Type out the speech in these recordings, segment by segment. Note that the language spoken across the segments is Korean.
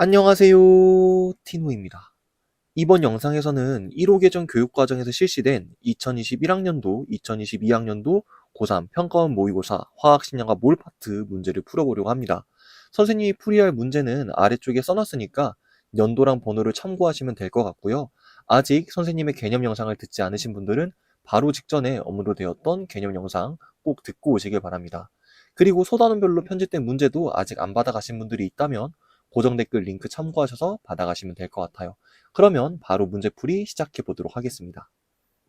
안녕하세요. 티노입니다. 이번 영상에서는 1호 개정 교육과정에서 실시된 2021학년도, 2022학년도 고3 평가원 모의고사 화학심리학과 몰파트 문제를 풀어보려고 합니다. 선생님이 풀이할 문제는 아래쪽에 써놨으니까 연도랑 번호를 참고하시면 될 것 같고요. 아직 선생님의 개념 영상을 듣지 않으신 분들은 바로 직전에 업로드되었던 개념 영상 꼭 듣고 오시길 바랍니다. 그리고 소단원별로 편집된 문제도 아직 안 받아가신 분들이 있다면 고정 댓글 링크 참고하셔서 받아가시면 될 것 같아요. 그러면 바로 문제풀이 시작해 보도록 하겠습니다.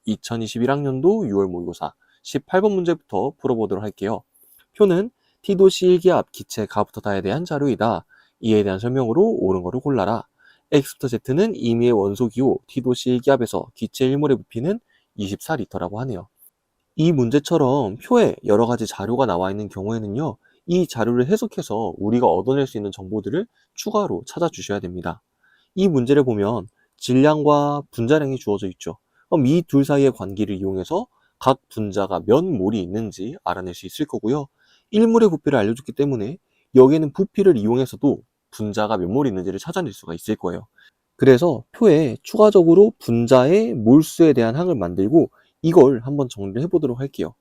2021학년도 6월 모의고사 18번 문제부터 풀어보도록 할게요. 표는 T도시 1기압 기체 가부터 다에 대한 자료이다. 이에 대한 설명으로 옳은 거를 골라라. X부터 Z는 임의의 원소기호 T도시 1기압에서 기체 1몰의 부피는 24리터라고 하네요. 이 문제처럼 표에 여러 가지 자료가 나와 있는 경우에는요, 이 자료를 해석해서 우리가 얻어낼 수 있는 정보들을 추가로 찾아주셔야 됩니다. 이 문제를 보면 질량과 분자량이 주어져 있죠. 그럼 이 둘 사이의 관계를 이용해서 각 분자가 몇 몰이 있는지 알아낼 수 있을 거고요. 1몰의 부피를 알려줬기 때문에 여기에는 부피를 이용해서도 분자가 몇 몰이 있는지를 찾아낼 수가 있을 거예요. 그래서 표에 추가적으로 분자의 몰수에 대한 항을 만들고 이걸 한번 정리를 해보도록 할게요.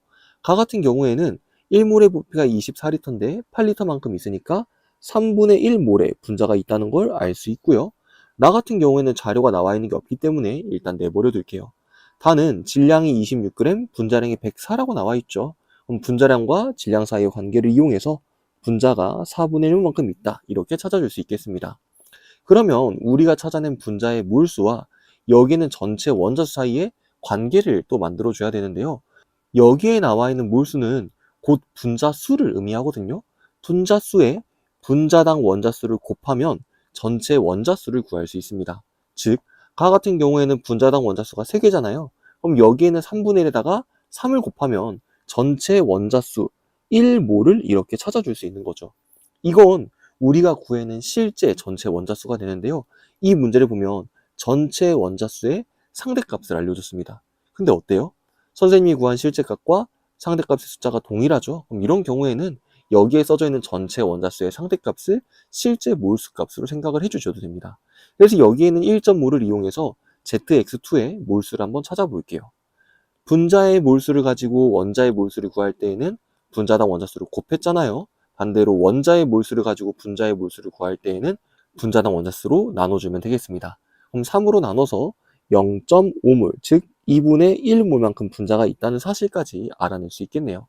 가 같은 경우에는 1몰의 부피가 24리터인데 8리터만큼 있으니까 3분의 1몰의 분자가 있다는 걸 알 수 있고요. 나 같은 경우에는 자료가 나와 있는 게 없기 때문에 일단 내버려 둘게요. 다는 질량이 26g, 분자량이 104라고 나와 있죠. 그럼 분자량과 질량 사이의 관계를 이용해서 분자가 4분의 1만큼 있다. 이렇게 찾아줄 수 있겠습니다. 그러면 우리가 찾아낸 분자의 몰수와 여기는 전체 원자수 사이의 관계를 또 만들어줘야 되는데요. 여기에 나와 있는 몰수는 곧 분자수를 의미하거든요. 분자수에 분자당 원자수를 곱하면 전체 원자수를 구할 수 있습니다. 즉, 가 같은 경우에는 분자당 원자수가 3개잖아요. 그럼 여기에는 3분의 1에다가 3을 곱하면 전체 원자수 1몰을 이렇게 찾아줄 수 있는 거죠. 이건 우리가 구해낸 실제 전체 원자수가 되는데요. 이 문제를 보면 전체 원자수의 상대값을 알려줬습니다. 근데 어때요? 선생님이 구한 실제값과 상대값의 숫자가 동일하죠? 그럼 이런 경우에는 여기에 써져 있는 전체 원자수의 상대값을 실제 몰수값으로 생각을 해주셔도 됩니다. 그래서 여기에는 1.5를 이용해서 ZX2의 몰수를 한번 찾아볼게요. 분자의 몰수를 가지고 원자의 몰수를 구할 때에는 분자당 원자수를 곱했잖아요. 반대로 원자의 몰수를 가지고 분자의 몰수를 구할 때에는 분자당 원자수로 나눠주면 되겠습니다. 그럼 3으로 나눠서 0.5몰, 즉 2분의 1몰만큼 분자가 있다는 사실까지 알아낼 수 있겠네요.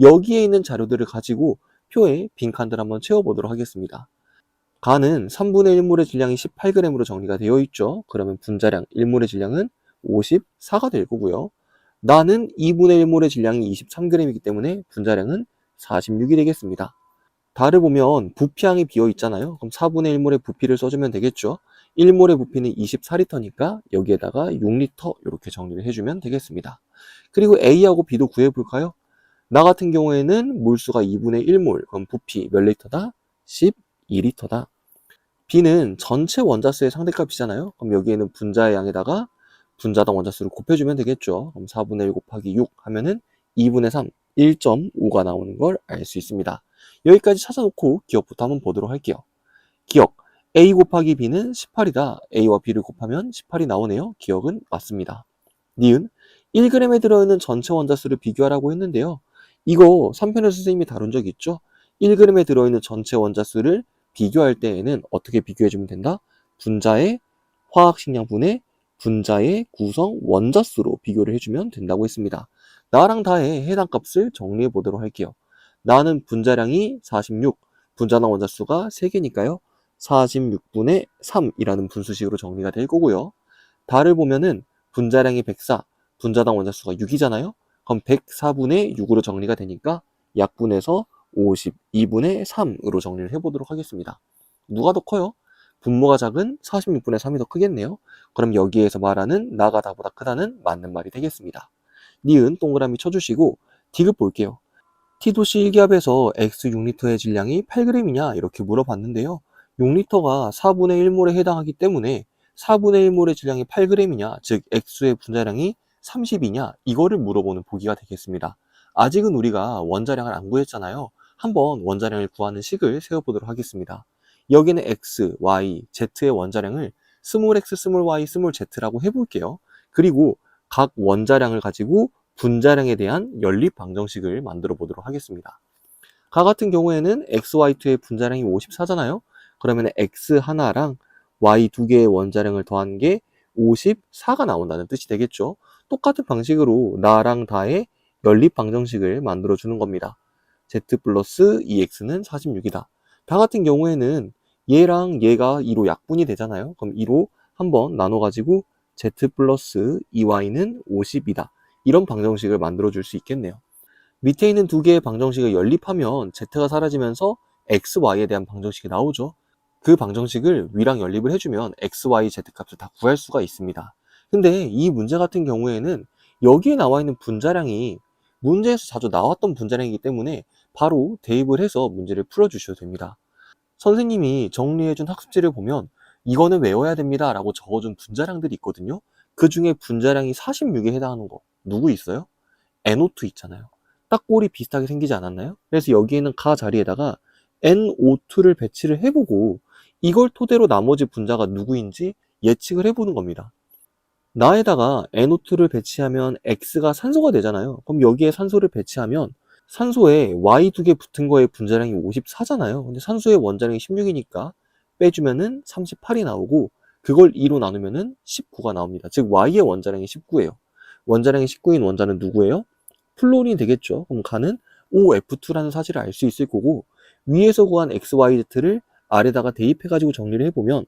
여기에 있는 자료들을 가지고 표에 빈칸들 한번 채워보도록 하겠습니다. 가는 3분의 1몰의 질량이 18g으로 정리가 되어 있죠. 그러면 분자량 1몰의 질량은 54가 될 거고요. 나는 2분의 1몰의 질량이 23g이기 때문에 분자량은 46이 되겠습니다. 달을 보면 부피항이 비어 있잖아요. 그럼 4분의 1몰의 부피를 써주면 되겠죠. 1몰의 부피는 24리터니까 여기에다가 6리터 이렇게 정리를 해주면 되겠습니다. 그리고 A하고 B도 구해볼까요? 나 같은 경우에는 몰수가 2분의 1몰, 그럼 부피 몇 리터다? 12리터다. B는 전체 원자수의 상대값이잖아요. 그럼 여기에는 분자의 양에다가 분자당 원자수를 곱해주면 되겠죠. 그럼 4분의 1 곱하기 6 하면은 2분의 3, 1.5가 나오는 걸 알 수 있습니다. 여기까지 찾아놓고 기억부터 한번 보도록 할게요. 기억, A 곱하기 B는 18이다. A와 B를 곱하면 18이 나오네요. 기억은 맞습니다. 니은, 1g에 들어있는 전체 원자수를 비교하라고 했는데요. 이거 3편에서 선생님이 다룬 적 있죠? 1g에 들어있는 전체 원자수를 비교할 때에는 어떻게 비교해주면 된다? 분자의 화학식량분의 분자의 구성 원자수로 비교를 해주면 된다고 했습니다. 나랑 다의 해당 값을 정리해 보도록 할게요. 나는 분자량이 46, 분자당 원자수가 3개니까요. 46분의 3이라는 분수식으로 정리가 될 거고요. 다를 보면은 분자량이 104, 분자당 원자수가 6이잖아요. 그럼 104분의 6으로 정리가 되니까 약분해서 52분의 3으로 정리를 해보도록 하겠습니다. 누가 더 커요? 분모가 작은 46분의 3이 더 크겠네요. 그럼 여기에서 말하는 나가 다보다 크다는 맞는 말이 되겠습니다. 니은 동그라미 쳐주시고 디귿 볼게요. T도시 1기압에서 X 6리터의 질량이 8g이냐 이렇게 물어봤는데요. 6리터가 4분의 1몰에 해당하기 때문에 4분의 1몰의 질량이 8g이냐, 즉 X의 분자량이 30이냐 이거를 물어보는 보기가 되겠습니다. 아직은 우리가 원자량을 안 구했잖아요. 한번 원자량을 구하는 식을 세워보도록 하겠습니다. 여기는 x, y, z의 원자량을 스몰 x, 스몰 y, 스몰 z라고 해볼게요. 그리고 각 원자량을 가지고 분자량에 대한 연립 방정식을 만들어 보도록 하겠습니다. 가 같은 경우에는 XY2의 분자량이 54잖아요. 그러면 X 하나랑 Y 두 개의 원자량을 더한 게 54가 나온다는 뜻이 되겠죠. 똑같은 방식으로 나랑 다의 연립 방정식을 만들어 주는 겁니다. Z 플러스 2X는 46이다. 다 같은 경우에는 얘랑 얘가 2로 약분이 되잖아요. 그럼 2로 한번 나눠가지고 Z 플러스 2Y는 50이다. 이런 방정식을 만들어 줄 수 있겠네요. 밑에 있는 두 개의 방정식을 연립하면 z가 사라지면서 x, y에 대한 방정식이 나오죠. 그 방정식을 위랑 연립을 해주면 x, y, z 값을 다 구할 수가 있습니다. 근데 이 문제 같은 경우에는 여기에 나와 있는 분자량이 문제에서 자주 나왔던 분자량이기 때문에 바로 대입을 해서 문제를 풀어주셔도 됩니다. 선생님이 정리해준 학습지를 보면 이거는 외워야 됩니다 라고 적어준 분자량들이 있거든요. 그 중에 분자량이 46에 해당하는 거 누구 있어요? NO2 있잖아요. 딱 꼴이 비슷하게 생기지 않았나요? 그래서 여기에는 가 자리에다가 NO2를 배치를 해보고 이걸 토대로 나머지 분자가 누구인지 예측을 해보는 겁니다. 나에다가 NO2를 배치하면 X가 산소가 되잖아요. 그럼 여기에 산소를 배치하면 산소에 Y 두 개 붙은 거의 분자량이 54잖아요. 근데 산소의 원자량이 16이니까 빼주면은 38이 나오고 그걸 2로 나누면은 19가 나옵니다. 즉 Y의 원자량이 19예요. 원자량이 19인 원자는 누구예요? 플로린이 되겠죠. 그럼 가는 OF2라는 사실을 알 수 있을 거고 위에서 구한 XYZ를 아래다가 대입해가지고 정리를 해보면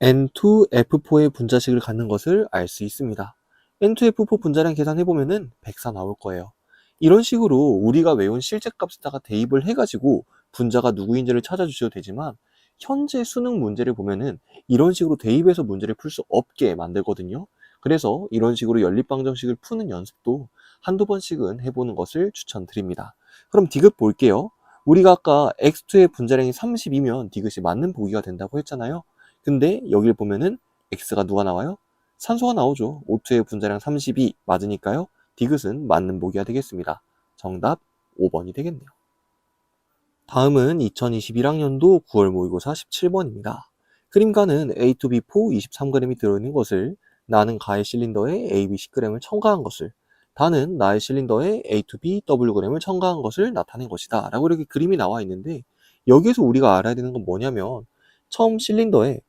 N2F4의 분자식을 갖는 것을 알 수 있습니다. N2F4 분자량 계산해보면은 104 나올 거예요. 이런 식으로 우리가 외운 실제값에다가 대입을 해가지고 분자가 누구인지를 찾아주셔도 되지만 현재 수능 문제를 보면은 이런 식으로 대입해서 문제를 풀 수 없게 만들거든요. 그래서 이런 식으로 연립방정식을 푸는 연습도 한두 번씩은 해보는 것을 추천드립니다. 그럼 디귿 볼게요. 우리가 아까 X2의 분자량이 30이면 디귿이 맞는 보기가 된다고 했잖아요. 근데 여기를 보면은 X가 누가 나와요? 산소가 나오죠. O2의 분자량 32 맞으니까요. 디귿은 맞는 보기가 되겠습니다. 정답 5번이 되겠네요. 다음은 2021학년도 9월 모의고사 17번입니다. 그림가는 A2B4 23g이 들어있는 것을 나는 가의 실린더에 AB 10g을 첨가한 것을 다는 나의 실린더에 A2B Wg을 첨가한 것을 나타낸 것이다 라고 이렇게 그림이 나와 있는데 여기에서 우리가 알아야 되는 건 뭐냐면 처음 실린더에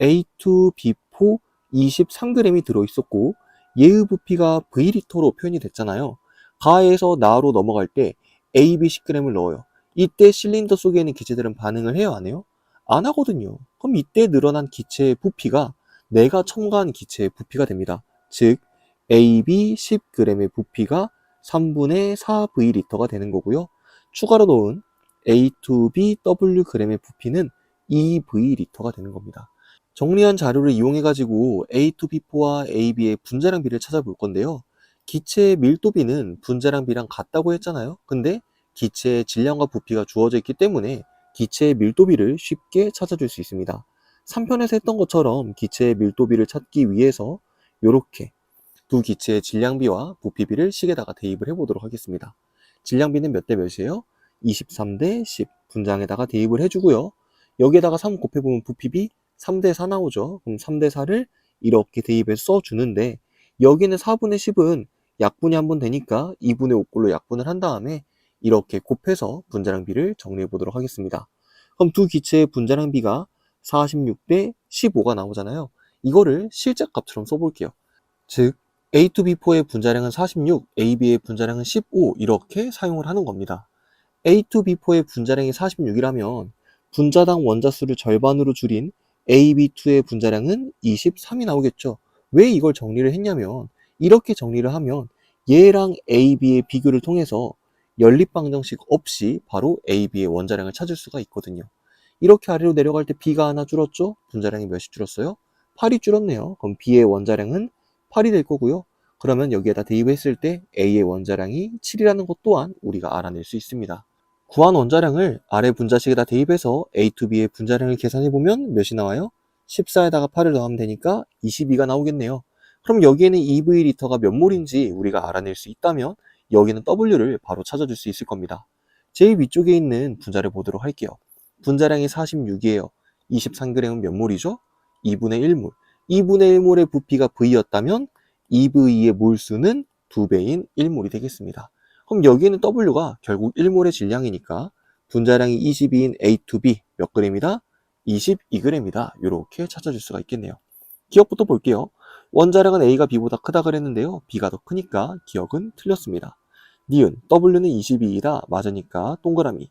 A2B4 23g이 들어있었고 얘의 부피가 V리터로 표현이 됐잖아요. 가에서 나로 넘어갈 때 AB 10g을 넣어요. 이때 실린더 속에 있는 기체들은 반응을 해요, 안 해요? 안 하거든요. 그럼 이때 늘어난 기체의 부피가 내가 첨가한 기체의 부피가 됩니다. 즉 AB 10g의 부피가 3분의 4V리터가 되는 거고요. 추가로 넣은 A2B Wg의 부피는 2V리터가 되는 겁니다. 정리한 자료를 이용해가지고 A2B4와 AB의 분자량 비를 찾아볼 건데요. 기체의 밀도비는 분자량 비랑 같다고 했잖아요. 근데 기체의 질량과 부피가 주어져 있기 때문에 기체의 밀도비를 쉽게 찾아줄 수 있습니다. 3편에서 했던 것처럼 기체의 밀도비를 찾기 위해서 이렇게 두 기체의 질량비와 부피비를 식에다가 대입을 해보도록 하겠습니다. 질량비는 몇 대 몇이에요? 23대 10 분장에다가 대입을 해주고요. 여기에다가 3 곱해보면 부피비 3대 4 나오죠. 그럼 3대 4를 이렇게 대입해서 써주는데 여기는 4분의 10은 약분이 한 번 되니까 2분의 5꼴로 약분을 한 다음에 이렇게 곱해서 분자량비를 정리해 보도록 하겠습니다. 그럼 두 기체의 분자량비가 46대 15가 나오잖아요. 이거를 실제값처럼 써볼게요. 즉 A2B4의 분자량은 46, AB의 분자량은 15 이렇게 사용을 하는 겁니다. A2B4의 분자량이 46이라면 분자당 원자수를 절반으로 줄인 AB2의 분자량은 23이 나오겠죠. 왜 이걸 정리를 했냐면 이렇게 정리를 하면 얘랑 AB의 비교를 통해서 연립방정식 없이 바로 AB의 원자량을 찾을 수가 있거든요. 이렇게 아래로 내려갈 때 B가 하나 줄었죠? 분자량이 몇이 줄었어요? 8이 줄었네요. 그럼 B의 원자량은 8이 될 거고요. 그러면 여기에다 대입했을 때 A의 원자량이 7이라는 것 또한 우리가 알아낼 수 있습니다. 구한 원자량을 아래 분자식에다 대입해서 A2B의 분자량을 계산해보면 몇이 나와요? 14에다가 8을 더하면 되니까 22가 나오겠네요. 그럼 여기에는 EV리터가 몇 몰인지 우리가 알아낼 수 있다면 여기는 W를 바로 찾아줄 수 있을 겁니다. 제일 위쪽에 있는 분자를 보도록 할게요. 분자량이 46이에요. 23g은 몇 몰이죠? 2분의 1몰. 2분의 1몰의 부피가 V였다면 EV의 몰수는 2배인 1몰이 되겠습니다. 그럼 여기에는 W가 결국 1몰의 질량이니까 분자량이 22인 A2B 몇 g이다? 22g이다. 이렇게 찾아줄 수가 있겠네요. 기억부터 볼게요. 원자량은 A가 B보다 크다 그랬는데요. B가 더 크니까 기억은 틀렸습니다. 니은 W는 22이다. 맞으니까 동그라미.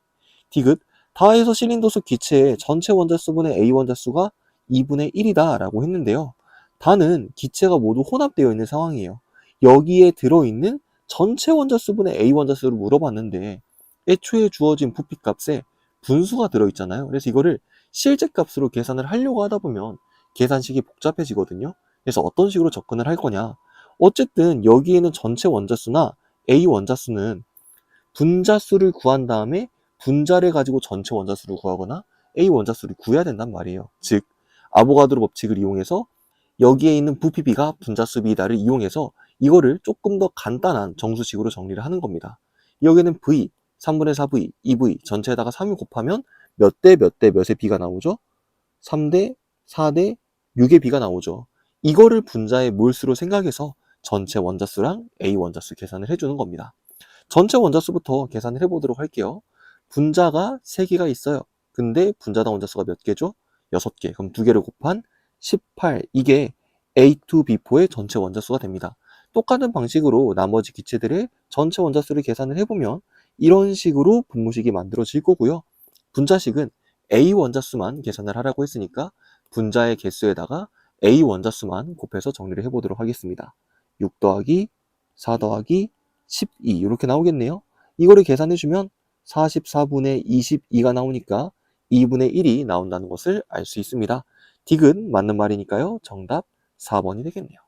디귿 다해서 실린더수 기체의 전체 원자수분의 A 원자수가 2분의 1이다 라고 했는데요. 다는 기체가 모두 혼합되어 있는 상황이에요. 여기에 들어있는 전체 원자수분의 A 원자수를 물어봤는데 애초에 주어진 부피값에 분수가 들어있잖아요. 그래서 이거를 실제값으로 계산을 하려고 하다 보면 계산식이 복잡해지거든요. 그래서 어떤 식으로 접근을 할 거냐. 어쨌든 여기에는 전체 원자수나 A 원자수는 분자수를 구한 다음에 분자를 가지고 전체 원자수를 구하거나 A 원자수를 구해야 된단 말이에요. 즉 아보가드로 법칙을 이용해서 여기에 있는 부피비가 분자수 B다를 이용해서 이거를 조금 더 간단한 정수식으로 정리를 하는 겁니다. 여기는 V, 3분의 4V, 2V 전체에다가 3을 곱하면 몇 대 몇 대 몇의 B가 나오죠? 3대 4대 6의 B가 나오죠. 이거를 분자의 몰수로 생각해서 전체 원자수랑 A 원자수 계산을 해주는 겁니다. 전체 원자수부터 계산을 해보도록 할게요. 분자가 3개가 있어요. 근데 분자당 원자수가 몇 개죠? 6개. 그럼 2개를 곱한 18. 이게 A2B4의 전체 원자수가 됩니다. 똑같은 방식으로 나머지 기체들의 전체 원자수를 계산을 해보면 이런 식으로 분모식이 만들어질 거고요. 분자식은 A 원자수만 계산을 하라고 했으니까 분자의 개수에다가 A 원자수만 곱해서 정리를 해보도록 하겠습니다. 6 더하기 4 더하기 12 이렇게 나오겠네요. 이거를 계산해주면 44분의 22가 나오니까 2분의 1이 나온다는 것을 알 수 있습니다. 디귿 맞는 말이니까요. 정답 4번이 되겠네요.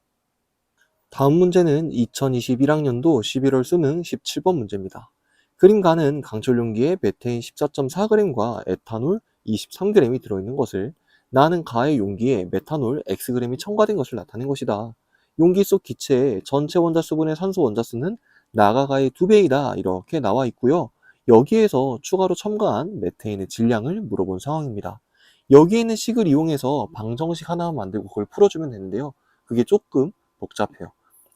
다음 문제는 2021학년도 11월 수능 17번 문제입니다. 그림가는 강철 용기에 메테인 14.4g과 에탄올 23g이 들어있는 것을 나는 가의 용기에 메탄올 Xg이 첨가된 것을 나타낸 것이다. 용기 속 기체의 전체 원자수분의 산소 원자수는 나가 가의 2배이다. 이렇게 나와 있고요. 여기에서 추가로 첨가한 메테인의 질량을 물어본 상황입니다. 여기에 있는 식을 이용해서 방정식 하나 만들고 그걸 풀어주면 되는데요. 그게 조금 복잡해요.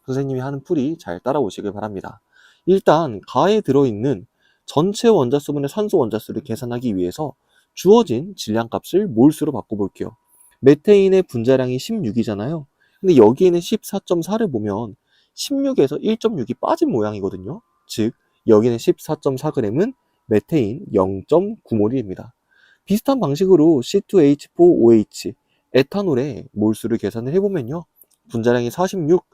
선생님이 하는 풀이 잘 따라오시길 바랍니다. 일단 가에 들어있는 전체 원자수분의 산소 원자수를 계산하기 위해서 주어진 질량값을 몰수로 바꿔볼게요. 메테인의 분자량이 16이잖아요. 근데 여기에는 14.4를 보면 16에서 1.6이 빠진 모양이거든요. 즉 여기는 14.4g은 메테인 0.9몰입니다. 비슷한 방식으로 C2H4OH 에탄올의 몰수를 계산을 해보면요. 분자량이 46,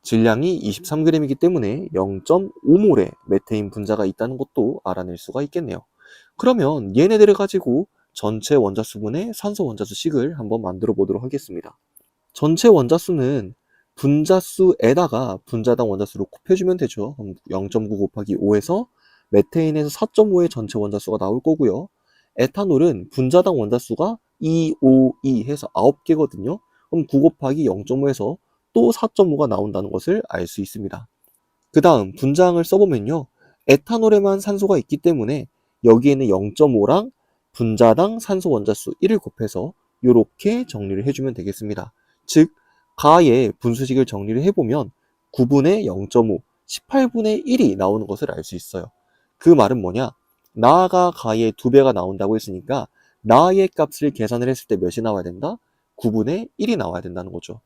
질량이 23g이기 때문에 0.5몰의 메테인 분자가 있다는 것도 알아낼 수가 있겠네요. 그러면 얘네들을 가지고 전체 원자수분의 산소 원자수식을 한번 만들어 보도록 하겠습니다. 전체 원자수는 분자수에다가 분자당 원자수를 곱해주면 되죠. 0.9 곱하기 5에서 메테인에서 4.5의 전체 원자수가 나올 거고요. 에탄올은 분자당 원자수가 2, 5, 2 해서 9개거든요. 그럼 9 곱하기 0.5에서 또 4.5가 나온다는 것을 알 수 있습니다. 그 다음 분자항을 써보면요. 에탄올에만 산소가 있기 때문에 여기에는 0.5랑 분자당 산소 원자수 1을 곱해서 이렇게 정리를 해주면 되겠습니다. 즉 가의 분수식을 정리를 해보면 9분의 0.5, 18분의 1이 나오는 것을 알 수 있어요. 그 말은 뭐냐? 나가 가의 2배가 나온다고 했으니까 나의 값을 계산을 했을 때 몇이 나와야 된다? 9분의 1이 나와야 된다는 거죠.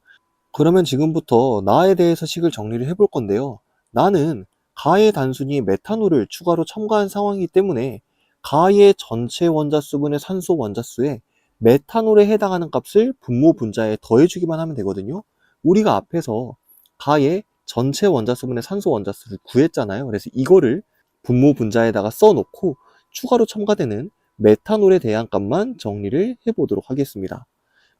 그러면 지금부터 나에 대해서 식을 정리를 해볼 건데요. 나는 가의 단순히 메탄올을 추가로 첨가한 상황이기 때문에 가의 전체 원자수분의 산소 원자수에 메탄올에 해당하는 값을 분모 분자에 더해주기만 하면 되거든요. 우리가 앞에서 가의 전체 원자수분의 산소 원자수를 구했잖아요. 그래서 이거를 분모 분자에다가 써놓고 추가로 첨가되는 메탄올에 대한 값만 정리를 해보도록 하겠습니다.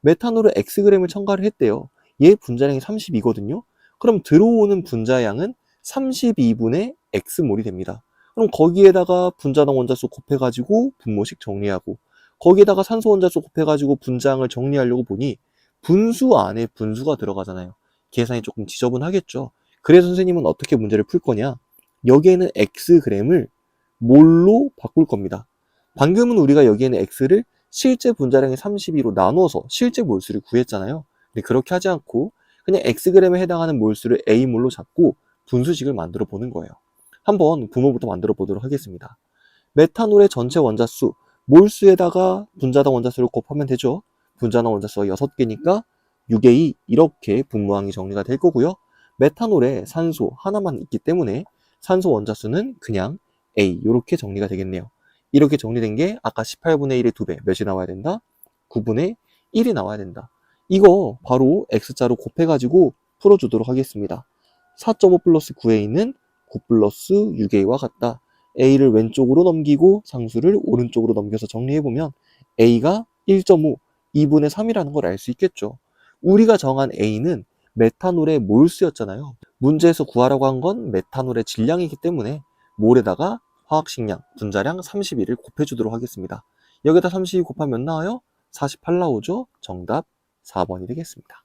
메탄올을 Xg을 첨가를 했대요. 얘 분자량이 32거든요. 그럼 들어오는 분자량은 32분의 X몰이 됩니다. 그럼 거기에다가 분자당 원자수 곱해가지고 분모식 정리하고 거기에다가 산소 원자수 곱해가지고 분자량을 정리하려고 보니 분수 안에 분수가 들어가잖아요. 계산이 조금 지저분하겠죠. 그래서 선생님은 어떻게 문제를 풀 거냐? 여기에는 Xg을 몰로 바꿀 겁니다. 방금은 우리가 여기에는 X를 실제 분자량이 32로 나눠서 실제 몰수를 구했잖아요. 근데 그렇게 하지 않고 그냥 Xg에 해당하는 몰수를 A몰로 잡고 분수식을 만들어 보는 거예요. 한번 분모부터 만들어 보도록 하겠습니다. 메탄올의 전체 원자수, 몰수에다가 분자당 원자수를 곱하면 되죠. 분자당 원자수가 6개니까 6A 이렇게 분모항이 정리가 될 거고요. 메탄올에 산소 하나만 있기 때문에 산소 원자수는 그냥 A 이렇게 정리가 되겠네요. 이렇게 정리된 게 아까 18분의 1의 2배 몇이 나와야 된다? 9분의 1이 나와야 된다. 이거 바로 X자로 곱해가지고 풀어주도록 하겠습니다. 4.5 플러스 9A는 9 플러스 6A와 같다. A를 왼쪽으로 넘기고 상수를 오른쪽으로 넘겨서 정리해보면 A가 1.5, 2분의 3이라는 걸 알 수 있겠죠. 우리가 정한 A는 메탄올의 몰수였잖아요. 문제에서 구하라고 한 건 메탄올의 질량이기 때문에 몰에다가 화학식량, 분자량 32를 곱해주도록 하겠습니다. 여기다 32 곱하면 몇 나와요? 48 나오죠? 정답 4번이 되겠습니다.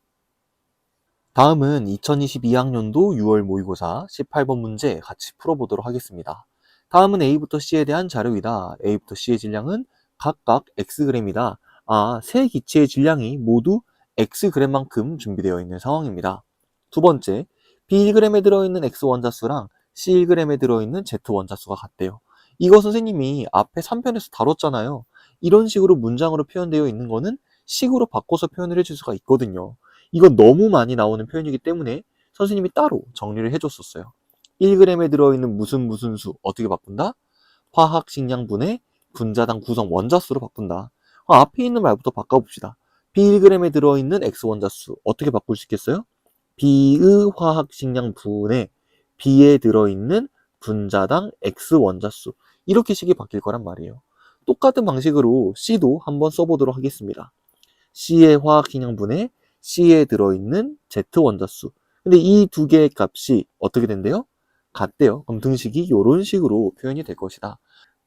다음은 2022학년도 6월 모의고사 18번 문제 같이 풀어보도록 하겠습니다. 다음은 A부터 C에 대한 자료이다. A부터 C의 질량은 각각 Xg이다. 세 기체의 질량이 모두 Xg만큼 준비되어 있는 상황입니다. 두 번째, B1g에 들어있는 X 원자수랑 C1g에 들어있는 Z 원자수가 같대요. 이거 선생님이 앞에 3편에서 다뤘잖아요. 이런 식으로 문장으로 표현되어 있는 거는 식으로 바꿔서 표현을 해줄 수가 있거든요. 이건 너무 많이 나오는 표현이기 때문에 선생님이 따로 정리를 해줬었어요. 1g에 들어있는 무슨 수 어떻게 바꾼다? 화학식량분의 분자당 구성 원자수로 바꾼다. 앞에 있는 말부터 바꿔봅시다. B1g에 들어있는 X 원자수 어떻게 바꿀 수 있겠어요? B의 화학식량분의 B에 들어있는 분자당 X 원자수 이렇게 식이 바뀔 거란 말이에요. 똑같은 방식으로 C도 한번 써보도록 하겠습니다. C의 화학식량분의 C에 들어있는 Z 원자수. 근데 이 두 개의 값이 어떻게 된대요? 같대요. 그럼 등식이 이런 식으로 표현이 될 것이다.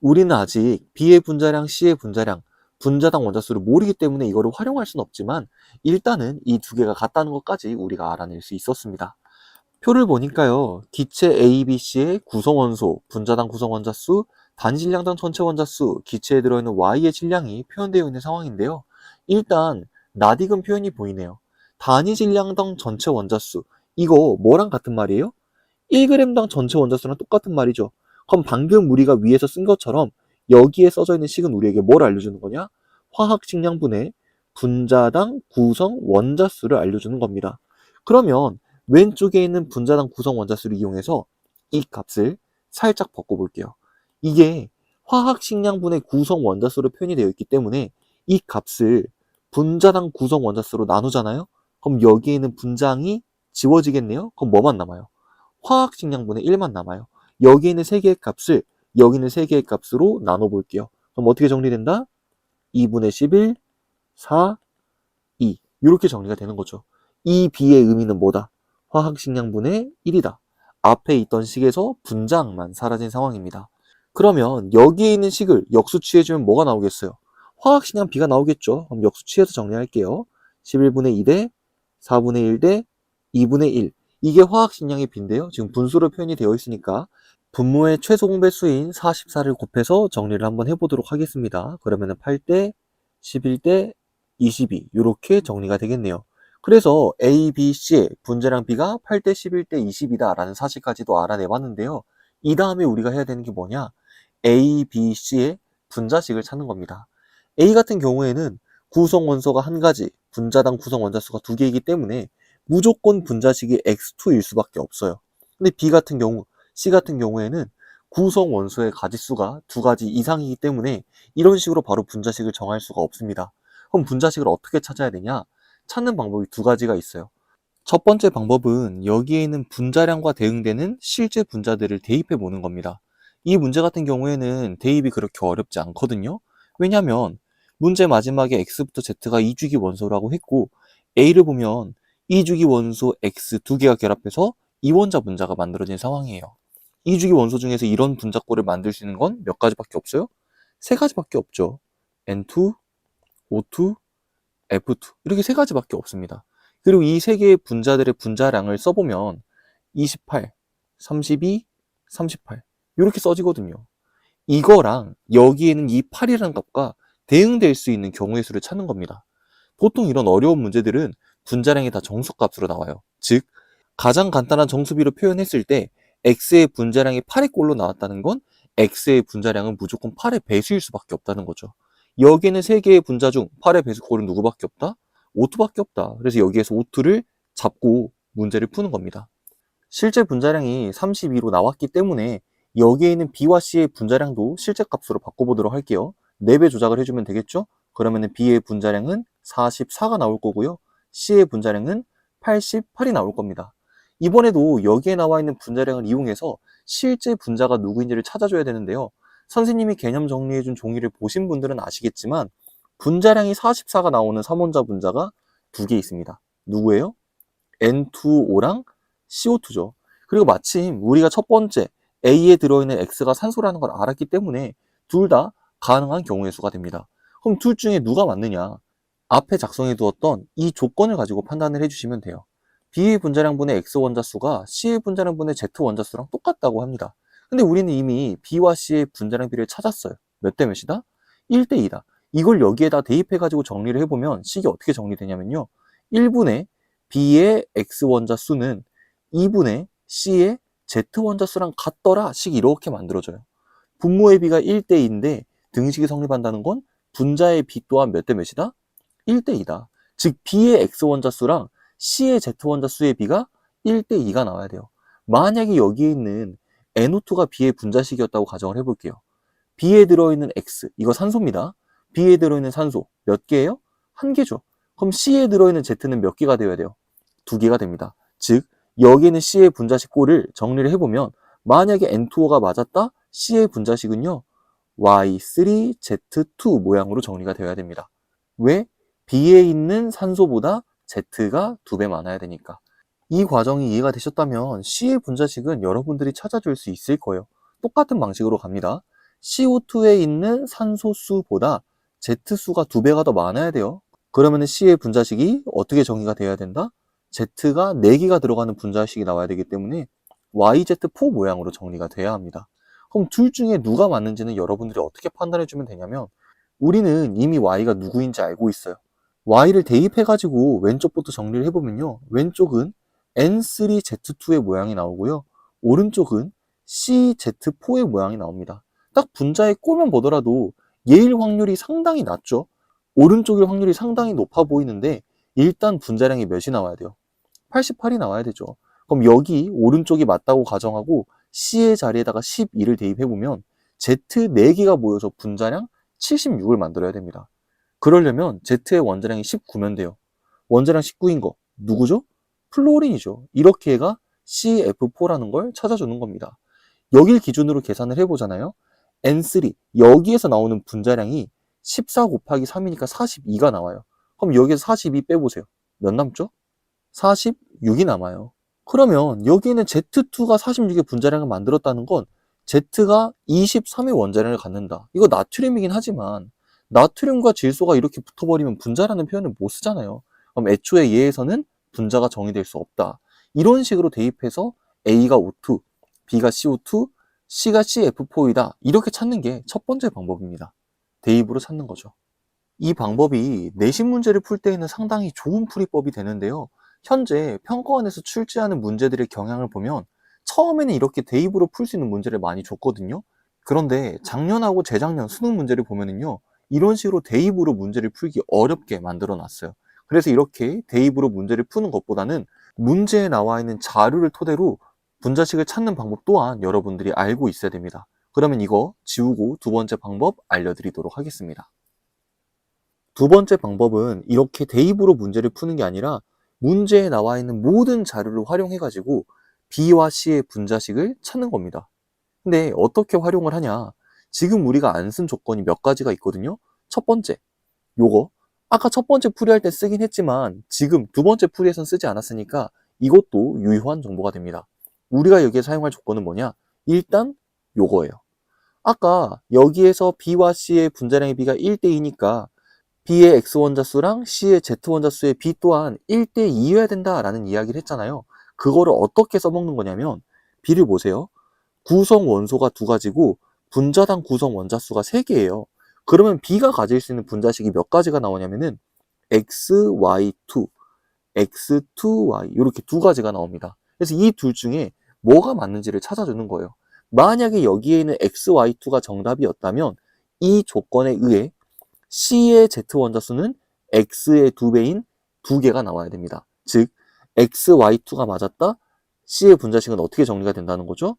우리는 아직 B의 분자량, C의 분자량, 분자당 원자수를 모르기 때문에 이거를 활용할 수는 없지만 일단은 이 두 개가 같다는 것까지 우리가 알아낼 수 있었습니다. 표를 보니까요. 기체 A, B, C의 구성원소, 분자당 구성원자수, 단질량당 전체 원자수, 기체에 들어있는 Y의 질량이 표현되어 있는 상황인데요. 일단 낯익은 표현이 보이네요. 단위 질량당 전체 원자수, 이거 뭐랑 같은 말이에요? 1g당 전체 원자수랑 똑같은 말이죠. 그럼 방금 우리가 위에서 쓴 것처럼 여기에 써져 있는 식은 우리에게 뭘 알려주는 거냐? 화학식량분의 분자당 구성 원자수를 알려주는 겁니다. 그러면 왼쪽에 있는 분자당 구성 원자수를 이용해서 이 값을 살짝 바꿔볼게요. 이게 화학식량분의 구성 원자수로 표현이 되어 있기 때문에 이 값을 분자당 구성 원자수로 나누잖아요. 그럼 여기에 있는 분장이 지워지겠네요. 그럼 뭐만 남아요? 화학식량분의 1만 남아요. 여기 있는 3개의 값을 여기 있는 3개의 값으로 나눠볼게요. 그럼 어떻게 정리된다? 2분의 11, 4, 2 이렇게 정리가 되는 거죠. 이 B의 의미는 뭐다? 화학식량분의 1이다. 앞에 있던 식에서 분자항만 사라진 상황입니다. 그러면 여기에 있는 식을 역수 취해주면 뭐가 나오겠어요? 화학식량 B가 나오겠죠. 그럼 역수 취해서 정리할게요. 11분의 2 대 4분의 1 대 2분의 1 이게 화학식량의 B인데요. 지금 분수로 표현이 되어 있으니까 분모의 최소 공배수인 44를 곱해서 정리를 한번 해보도록 하겠습니다. 그러면 8대 11대 22 이렇게 정리가 되겠네요. 그래서 A, B, C의 분자량 B가 8대 11대 20이다 라는 사실까지도 알아내봤는데요. 이 다음에 우리가 해야 되는 게 뭐냐? A, B, C의 분자식을 찾는 겁니다. A 같은 경우에는 구성 원소가 한 가지, 분자당 구성 원자수가 2개이기 때문에 무조건 분자식이 X2일 수밖에 없어요. 근데 B 같은 경우, C 같은 경우에는 구성 원소의 가지수가 2가지 이상이기 때문에 이런 식으로 바로 분자식을 정할 수가 없습니다. 그럼 분자식을 어떻게 찾아야 되냐? 찾는 방법이 2가지가 있어요. 첫 번째 방법은 여기에 있는 분자량과 대응되는 실제 분자들을 대입해 보는 겁니다. 이 문제 같은 경우에는 대입이 그렇게 어렵지 않거든요. 왜냐하면 문제 마지막에 X부터 Z가 2주기 원소라고 했고 A를 보면 2주기 원소 X 2개가 결합해서 이원자 분자가 만들어진 상황이에요. 2주기 원소 중에서 이런 분자꼴을 만들 수 있는 건 몇 가지밖에 없어요? 3가지밖에 없죠. N2, O2, F2 이렇게 3가지밖에 없습니다. 그리고 이 3개의 분자들의 분자량을 써보면 28, 32, 38 이렇게 써지거든요. 이거랑 여기에는 이 8이라는 값과 대응될 수 있는 경우의 수를 찾는 겁니다. 보통 이런 어려운 문제들은 분자량이 다 정수값으로 나와요. 즉, 가장 간단한 정수비로 표현했을 때 x의 분자량이 8의 꼴로 나왔다는 건 x의 분자량은 무조건 8의 배수일 수밖에 없다는 거죠. 여기에는 3개의 분자 중 8의 배수꼴은 누구밖에 없다? O2밖에 없다. 그래서 여기에서 O2를 잡고 문제를 푸는 겁니다. 실제 분자량이 32로 나왔기 때문에 여기에 있는 B와 C의 분자량도 실제 값으로 바꿔보도록 할게요. 4배 조작을 해주면 되겠죠? 그러면 B의 분자량은 44가 나올 거고요. C의 분자량은 88이 나올 겁니다. 이번에도 여기에 나와 있는 분자량을 이용해서 실제 분자가 누구인지를 찾아줘야 되는데요. 선생님이 개념 정리해준 종이를 보신 분들은 아시겠지만 분자량이 44가 나오는 3원자 분자가 2개 있습니다. 누구예요? N2O랑 CO2죠. 그리고 마침 우리가 첫 번째 A에 들어있는 X가 산소라는 걸 알았기 때문에 둘 다 가능한 경우의 수가 됩니다. 그럼 둘 중에 누가 맞느냐? 앞에 작성해 두었던 이 조건을 가지고 판단을 해주시면 돼요. B의 분자량분의 X 원자수가 C의 분자량분의 Z 원자수랑 똑같다고 합니다. 근데 우리는 이미 B와 C의 분자량 비를 찾았어요. 몇 대 몇이다? 1대 2다. 이걸 여기에다 대입해가지고 정리를 해보면 식이 어떻게 정리되냐면요. 1분의 B의 X 원자수는 2분의 C의 Z 원자수랑 같더라 식이 이렇게 만들어져요. 분모의 비가 1대 2인데 등식이 성립한다는 건 분자의 비 또한 몇 대 몇이다? 1대 2다. 즉 B의 X 원자수랑 C의 Z 원자수의 비가 1대 2가 나와야 돼요. 만약에 여기에 있는 NO2가 B의 분자식이었다고 가정을 해볼게요. B에 들어있는 X, 이거 산소입니다. B에 들어있는 산소 몇 개예요? 1개죠. 그럼 C에 들어있는 Z는 몇 개가 되어야 돼요? 2개가 됩니다. 즉 여기에는 C의 분자식 꼴을 정리를 해보면 만약에 N2O가 맞았다? C의 분자식은요 Y3Z2 모양으로 정리가 되어야 됩니다. 왜? B에 있는 산소보다 Z가 2배 많아야 되니까. 이 과정이 이해가 되셨다면 C의 분자식은 여러분들이 찾아줄 수 있을 거예요. 똑같은 방식으로 갑니다. CO2에 있는 산소수보다 Z수가 2배가 더 많아야 돼요. 그러면 C의 분자식이 어떻게 정의가 되어야 된다? Z가 4개가 들어가는 분자식이 나와야 되기 때문에 YZ4 모양으로 정리가 돼야 합니다. 그럼 둘 중에 누가 맞는지는 여러분들이 어떻게 판단해주면 되냐면 우리는 이미 Y가 누구인지 알고 있어요. Y를 대입해가지고 왼쪽부터 정리를 해보면요. 왼쪽은 N3Z2의 모양이 나오고요. 오른쪽은 CZ4의 모양이 나옵니다. 딱 분자의 꼴만 보더라도 얘일 확률이 상당히 낮죠. 오른쪽일 확률이 상당히 높아 보이는데 일단 분자량이 몇이 나와야 돼요? 88이 나와야 되죠. 그럼 여기 오른쪽이 맞다고 가정하고 C의 자리에다가 12를 대입해보면 Z 4개가 모여서 분자량 76을 만들어야 됩니다. 그러려면 Z의 원자량이 19면 돼요. 원자량 19인 거 누구죠? 플로린이죠. 이렇게 해가 CF4라는 걸 찾아주는 겁니다. 여길 기준으로 계산을 해보잖아요. N3 여기에서 나오는 분자량이 14 곱하기 3이니까 42가 나와요. 그럼 여기에서 42 빼보세요. 몇 남죠? 46이 남아요. 그러면 여기에는 Z2가 46의 분자량을 만들었다는 건 Z가 23의 원자량을 갖는다. 이거 나트륨이긴 하지만 나트륨과 질소가 이렇게 붙어버리면 분자라는 표현을 못 쓰잖아요. 그럼 애초에 얘에서는 분자가 정의될 수 없다. 이런 식으로 대입해서 A가 O2, B가 CO2, C가 CF4이다. 이렇게 찾는 게 첫 번째 방법입니다. 대입으로 찾는 거죠. 이 방법이 내신 문제를 풀 때에는 상당히 좋은 풀이법이 되는데요. 현재 평가원에서 출제하는 문제들의 경향을 보면 처음에는 이렇게 대입으로 풀 수 있는 문제를 많이 줬거든요. 그런데 작년하고 재작년 수능 문제를 보면은요. 이런 식으로 대입으로 문제를 풀기 어렵게 만들어 놨어요. 그래서 이렇게 대입으로 문제를 푸는 것보다는 문제에 나와 있는 자료를 토대로 분자식을 찾는 방법 또한 여러분들이 알고 있어야 됩니다. 그러면 이거 지우고 두 번째 방법 알려드리도록 하겠습니다. 두 번째 방법은 이렇게 대입으로 문제를 푸는 게 아니라 문제에 나와 있는 모든 자료를 활용해 가지고 B와 C의 분자식을 찾는 겁니다. 근데 어떻게 활용을 하냐? 지금 우리가 안 쓴 조건이 몇 가지가 있거든요. 첫 번째, 요거 아까 첫 번째 풀이할 때 쓰긴 했지만 지금 두 번째 풀이에선 쓰지 않았으니까 이것도 유효한 정보가 됩니다. 우리가 여기에 사용할 조건은 뭐냐? 일단 요거예요. 아까 여기에서 B와 C의 분자량의 비가 1대 2니까 B의 X 원자수랑 C의 Z 원자수의 B 또한 1대 2여야 된다라는 이야기를 했잖아요. 그거를 어떻게 써먹는 거냐면 B를 보세요. 구성 원소가 2가지고 분자당 구성 원자수가 3개예요. 그러면 B가 가질 수 있는 분자식이 몇 가지가 나오냐면은 XY2, X2Y 이렇게 두 가지가 나옵니다. 그래서 이 둘 중에 뭐가 맞는지를 찾아주는 거예요. 만약에 여기에 있는 XY2가 정답이었다면 이 조건에 의해 C의 Z 원자수는 X의 2배인 2개가 나와야 됩니다. 즉 XY2가 맞았다. C의 분자식은 어떻게 정리가 된다는 거죠?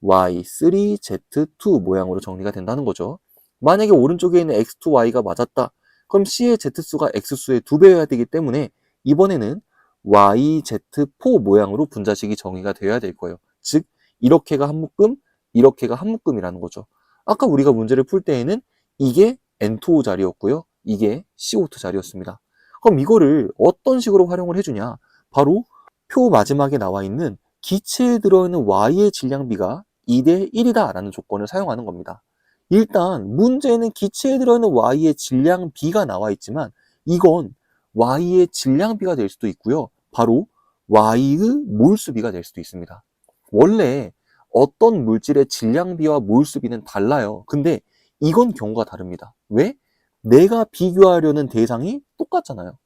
Y3Z2 모양으로 정리가 된다는 거죠. 만약에 오른쪽에 있는 X2Y가 맞았다. 그럼 C의 Z수가 X수의 2배여야 되기 때문에 이번에는 YZ4 모양으로 분자식이 정의가 되어야 될 거예요. 즉 이렇게가 한 묶음, 이렇게가 한 묶음이라는 거죠. 아까 우리가 문제를 풀 때에는 이게 N2O 자리였고요. 이게 CO2 자리였습니다. 그럼 이거를 어떤 식으로 활용을 해주냐? 바로 표 마지막에 나와 있는 기체에 들어있는 Y의 질량비가 2대 1이다 라는 조건을 사용하는 겁니다. 일단 문제는 기체에 들어있는 Y의 질량비가 나와 있지만 이건 Y의 질량비가 될 수도 있고요. 바로 Y의 몰수비가 될 수도 있습니다. 원래 어떤 물질의 질량비와 몰수비는 달라요. 근데 이건 경우가 다릅니다. 왜? 내가 비교하려는 대상이 똑같잖아요.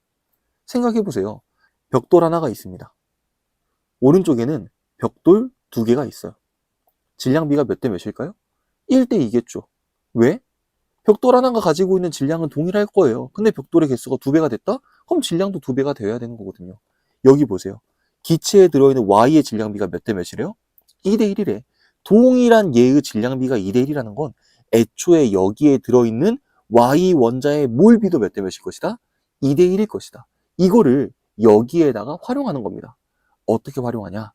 생각해보세요. 벽돌 하나가 있습니다. 오른쪽에는 벽돌 2개가 있어요. 질량비가 몇 대 몇일까요? 1대 2겠죠. 왜? 벽돌 하나가 가지고 있는 질량은 동일할 거예요. 근데 벽돌의 개수가 2배가 됐다? 그럼 질량도 2배가 되어야 되는 거거든요. 여기 보세요. 기체에 들어있는 Y의 질량비가 몇 대 몇이래요? 2대 1이래. 동일한 얘의 질량비가 2대 1이라는 건 애초에 여기에 들어있는 Y 원자의 몰비도 몇 대 몇일 것이다? 2대 1일 것이다. 이거를 여기에다가 활용하는 겁니다. 어떻게 활용하냐?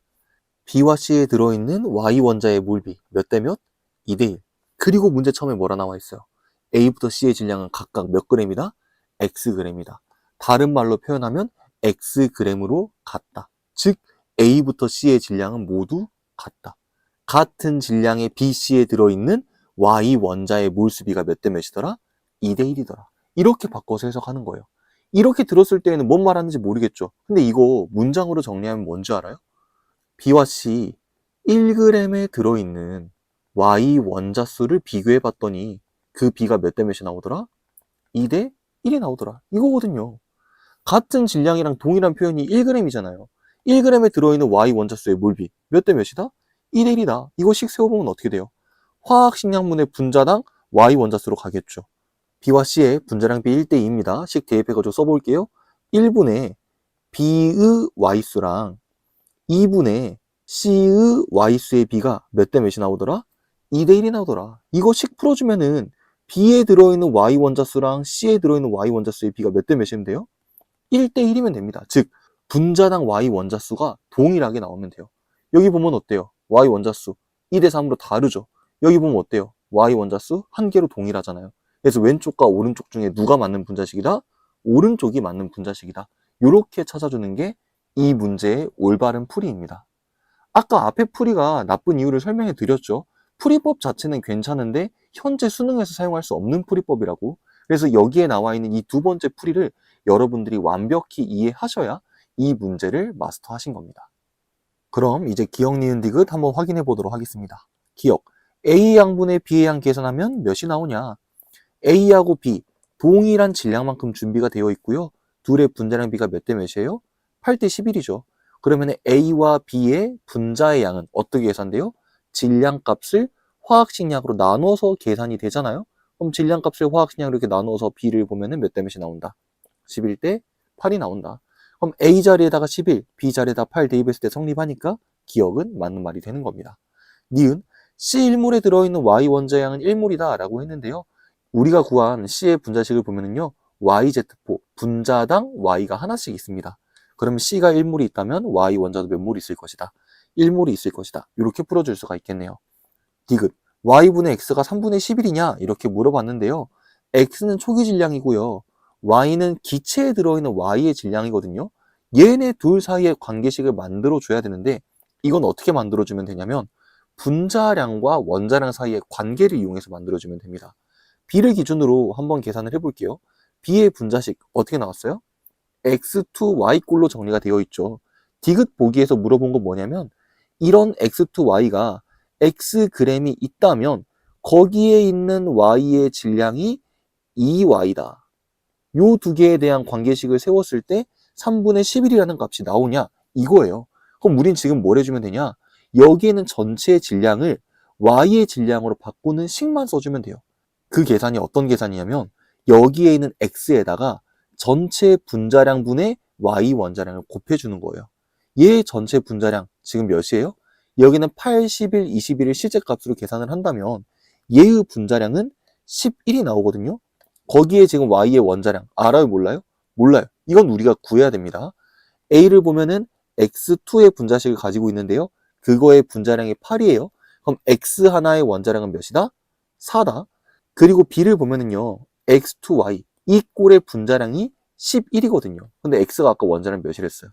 B와 C에 들어있는 Y 원자의 몰비 몇 대 몇? 2대 1. 그리고 문제 처음에 뭐라 나와 있어요? A부터 C의 질량은 각각 몇 그램이다? X그램이다. 다른 말로 표현하면 X그램으로 같다. 즉 A부터 C의 질량은 모두 같다. 같은 질량의 B, C에 들어있는 Y 원자의 몰수비가 몇 대 몇이더라? 2대 1이더라. 이렇게 바꿔서 해석하는 거예요. 이렇게 들었을 때에는 뭔 말하는지 모르겠죠. 근데 이거 문장으로 정리하면 뭔지 알아요? B와 C 1g에 들어있는 Y 원자수를 비교해 봤더니 그 B가 몇 대 몇이 나오더라? 2대 1이 나오더라. 이거거든요. 같은 질량이랑 동일한 표현이 1g이잖아요. 1g에 들어있는 Y 원자수의 몰비 몇 대 몇이다? 2대 1이다. 이거씩 세워보면 어떻게 돼요? 화학식량분의 분자당 Y 원자수로 가겠죠. B와 C의 분자량 비 1대 2입니다. 식 대입해가지고 써볼게요. 1분의 B의 Y수랑 2분의 C의 Y수의 B가 몇 대 몇이 나오더라? 2대 1이 나오더라. 이거 식 풀어주면은 B에 들어있는 Y 원자수랑 C에 들어있는 Y 원자수의 B가 몇 대 몇이면 돼요? 1대 1이면 됩니다. 즉 분자당 Y 원자수가 동일하게 나오면 돼요. 여기 보면 어때요? Y 원자수 2대 3으로 다르죠. 여기 보면 어때요? Y 원자수 한 개로 동일하잖아요. 그래서 왼쪽과 오른쪽 중에 누가 맞는 분자식이다? 오른쪽이 맞는 분자식이다. 이렇게 찾아주는 게 이 문제의 올바른 풀이입니다. 아까 앞에 풀이가 나쁜 이유를 설명해 드렸죠. 풀이법 자체는 괜찮은데 현재 수능에서 사용할 수 없는 풀이법이라고. 그래서 여기에 나와 있는 이 두 번째 풀이를 여러분들이 완벽히 이해하셔야 이 문제를 마스터하신 겁니다. 그럼 이제 기억, 니은, 디귿 한번 확인해 보도록 하겠습니다. 기억, A 양분의 B의 양 계산하면 몇이 나오냐? A하고 B 동일한 질량만큼 준비가 되어 있고요. 둘의 분자량 비가 몇 대 몇이에요? 8대 11이죠. 그러면 A와 B의 분자의 양은 어떻게 계산돼요? 질량값을 화학식량으로 나눠서 계산이 되잖아요. 그럼 질량값을 화학식량으로 이렇게 나눠서 B를 보면 몇 대 몇이 나온다? 11대 8이 나온다. 그럼 A 자리에다가 11, B 자리에다 8 대입했을 때 성립하니까 기억은 맞는 말이 되는 겁니다. 니은 C1몰에 들어있는 Y 원자의 양은 1몰이다 라고 했는데요. 우리가 구한 C의 분자식을 보면은요, YZ4, 분자당 Y가 하나씩 있습니다. 그러면 C가 1몰이 있다면 Y 원자도 몇 몰이 있을 것이다? 1몰이 있을 것이다. 이렇게 풀어줄 수가 있겠네요. 디귿, Y분의 X가 3분의 11이냐? 이렇게 물어봤는데요. X는 초기 질량이고요. Y는 기체에 들어있는 Y의 질량이거든요. 얘네 둘 사이의 관계식을 만들어줘야 되는데 이건 어떻게 만들어주면 되냐면 분자량과 원자량 사이의 관계를 이용해서 만들어주면 됩니다. B를 기준으로 한번 계산을 해볼게요. B의 분자식 어떻게 나왔어요? X2Y꼴로 정리가 되어 있죠. 디귿 보기에서 물어본 건 뭐냐면 이런 X2Y가 Xg이 있다면 거기에 있는 Y의 질량이 2y다. 요 두 개에 대한 관계식을 세웠을 때 3분의 11이라는 값이 나오냐? 이거예요. 그럼 우린 지금 뭘 해주면 되냐? 여기에는 전체의 질량을 y의 질량으로 바꾸는 식만 써주면 돼요. 그 계산이 어떤 계산이냐면 여기에 있는 x에다가 전체 분자량분의 y 원자량을 곱해주는 거예요. 얘 전체 분자량 지금 몇이에요? 여기는 8, 11, 21을 실제값으로 계산을 한다면 얘의 분자량은 11이 나오거든요. 거기에 지금 y의 원자량 알아요? 몰라요? 몰라요. 이건 우리가 구해야 됩니다. a를 보면은 x2의 분자식을 가지고 있는데요. 그거의 분자량이 8이에요. 그럼 x 하나의 원자량은 몇이다? 4다. 그리고 b를 보면은요. x2y 이 꼴의 분자량이 11이거든요. 근데 x가 아까 원자량 몇이랬어요?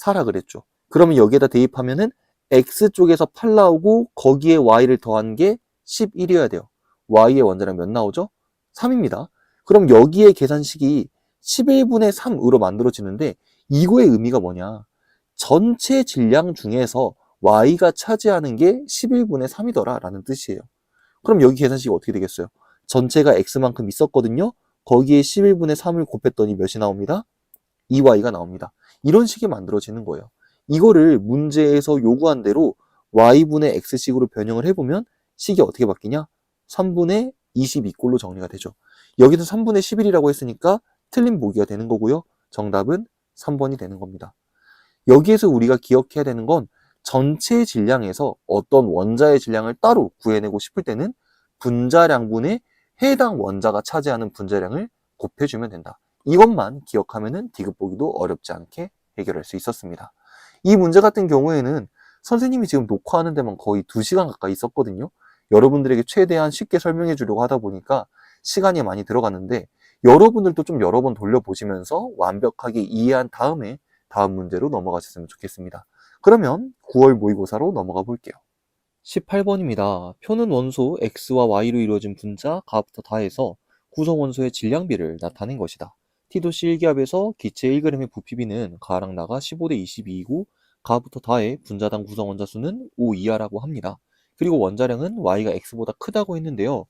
4라 그랬죠. 그러면 여기에다 대입하면은 x 쪽에서 8 나오고 거기에 y를 더한 게 11이어야 돼요. y의 원자량 몇 나오죠? 3입니다. 그럼 여기에 계산식이 11분의 3으로 만들어지는데 이거의 의미가 뭐냐? 전체 질량 중에서 y가 차지하는 게 11분의 3이더라 라는 뜻이에요. 그럼 여기 계산식이 어떻게 되겠어요? 전체가 x만큼 있었거든요. 거기에 11분의 3을 곱했더니 몇이 나옵니다? 2y가 나옵니다. 이런 식이 만들어지는 거예요. 이거를 문제에서 요구한 대로 y분의 x식으로 변형을 해보면 식이 어떻게 바뀌냐? 3분의 22꼴로 정리가 되죠. 여기서 3분의 11이라고 했으니까 틀린 보기가 되는 거고요. 정답은 3번이 되는 겁니다. 여기에서 우리가 기억해야 되는 건 전체 질량에서 어떤 원자의 질량을 따로 구해내고 싶을 때는 분자량분의 해당 원자가 차지하는 분자량을 곱해주면 된다. 이것만 기억하면은 디귿 보기도 어렵지 않게 해결할 수 있었습니다. 이 문제 같은 경우에는 선생님이 지금 녹화하는 데만 거의 2시간 가까이 있었거든요. 여러분들에게 최대한 쉽게 설명해 주려고 하다 보니까 시간이 많이 들어갔는데 여러분들도 좀 여러 번 돌려보시면서 완벽하게 이해한 다음에 다음 문제로 넘어가셨으면 좋겠습니다. 그러면 9월 모의고사로 넘어가 볼게요. 18번입니다. 표는 원소 x와 y로 이루어진 분자 가부터 다해서 구성 원소의 질량비를 나타낸 것이다. T도씨 1기압에서 기체 1g의 부피비는 가랑 나가 15대 22이고 가부터 다해 분자당 구성 원자 수는 5 이하라고 합니다. 그리고 원자량은 y가 x보다 크다고 했는데요.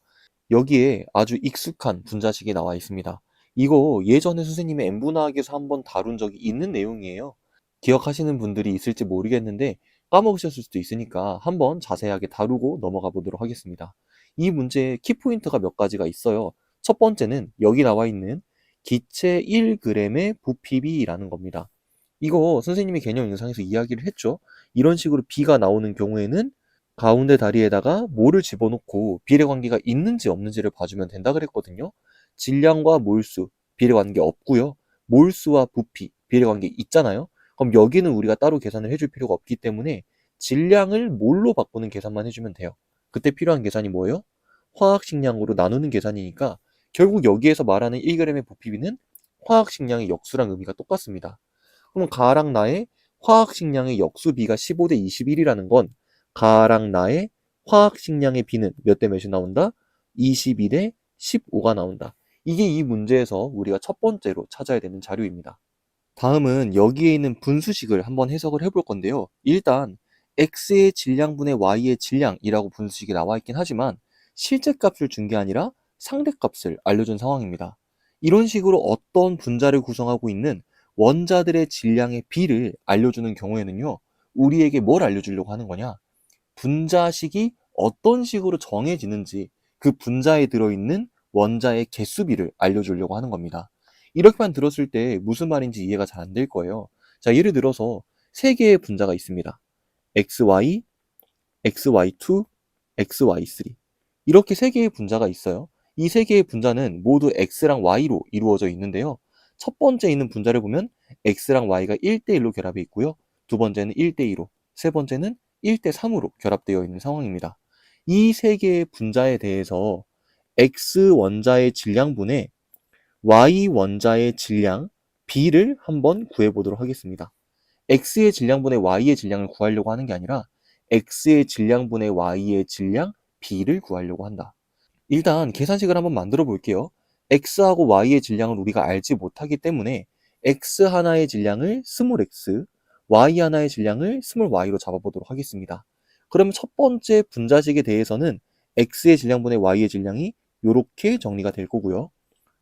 여기에 아주 익숙한 분자식이 나와 있습니다. 이거 예전에 선생님의 N분화학에서 한번 다룬 적이 있는 내용이에요. 기억하시는 분들이 있을지 모르겠는데 까먹으셨을 수도 있으니까 한번 자세하게 다루고 넘어가 보도록 하겠습니다. 이 문제에 키포인트가 몇 가지가 있어요. 첫 번째는 여기 나와 있는 기체 1g의 부피비라는 겁니다. 이거 선생님이 개념 영상에서 이야기를 했죠. 이런 식으로 비가 나오는 경우에는 가운데 다리에다가 뭐를 집어넣고 비례 관계가 있는지 없는지를 봐주면 된다 그랬거든요. 질량과 몰수 비례 관계 없고요. 몰수와 부피 비례 관계 있잖아요. 그럼 여기는 우리가 따로 계산을 해줄 필요가 없기 때문에 질량을 몰로 바꾸는 계산만 해주면 돼요. 그때 필요한 계산이 뭐예요? 화학식량으로 나누는 계산이니까 결국 여기에서 말하는 1g의 부피비는 화학식량의 역수랑 의미가 똑같습니다. 그럼 가랑 나의 화학식량의 역수비가 15대 21이라는 건 가랑 나의 화학식량의 비는 몇 대 몇이 나온다? 22대 15가 나온다. 이게 이 문제에서 우리가 첫 번째로 찾아야 되는 자료입니다. 다음은 여기에 있는 분수식을 한번 해석을 해볼 건데요. 일단 x의 질량분의 y의 질량이라고 분수식이 나와 있긴 하지만 실제 값을 준 게 아니라 상대값을 알려준 상황입니다. 이런 식으로 어떤 분자를 구성하고 있는 원자들의 질량의 비를 알려주는 경우에는요. 우리에게 뭘 알려주려고 하는 거냐? 분자식이 어떤 식으로 정해지는지 그 분자에 들어있는 원자의 개수비를 알려주려고 하는 겁니다. 이렇게만 들었을 때 무슨 말인지 이해가 잘 안 될 거예요. 자, 예를 들어서 세 개의 분자가 있습니다. XY, XY2, XY3 이렇게 세 개의 분자가 있어요. 이 세 개의 분자는 모두 X랑 Y로 이루어져 있는데요. 첫 번째 있는 분자를 보면 X랑 Y가 1대1로 결합해 있고요. 두 번째는 1대2로, 세 번째는 1대3으로 결합되어 있는 상황입니다. 이 세 개의 분자에 대해서 X 원자의 질량분의 Y 원자의 질량 B를 한번 구해보도록 하겠습니다. X의 질량분의 Y의 질량을 구하려고 하는 게 아니라 X의 질량분의 Y의 질량 B를 구하려고 한다. 일단 계산식을 한번 만들어 볼게요. X하고 Y의 질량을 우리가 알지 못하기 때문에 X 하나의 질량을 스몰 x, Y 하나의 질량을 스몰 y로 잡아보도록 하겠습니다. 그러면 첫 번째 분자식에 대해서는 X의 질량분의 Y의 질량이 이렇게 정리가 될 거고요.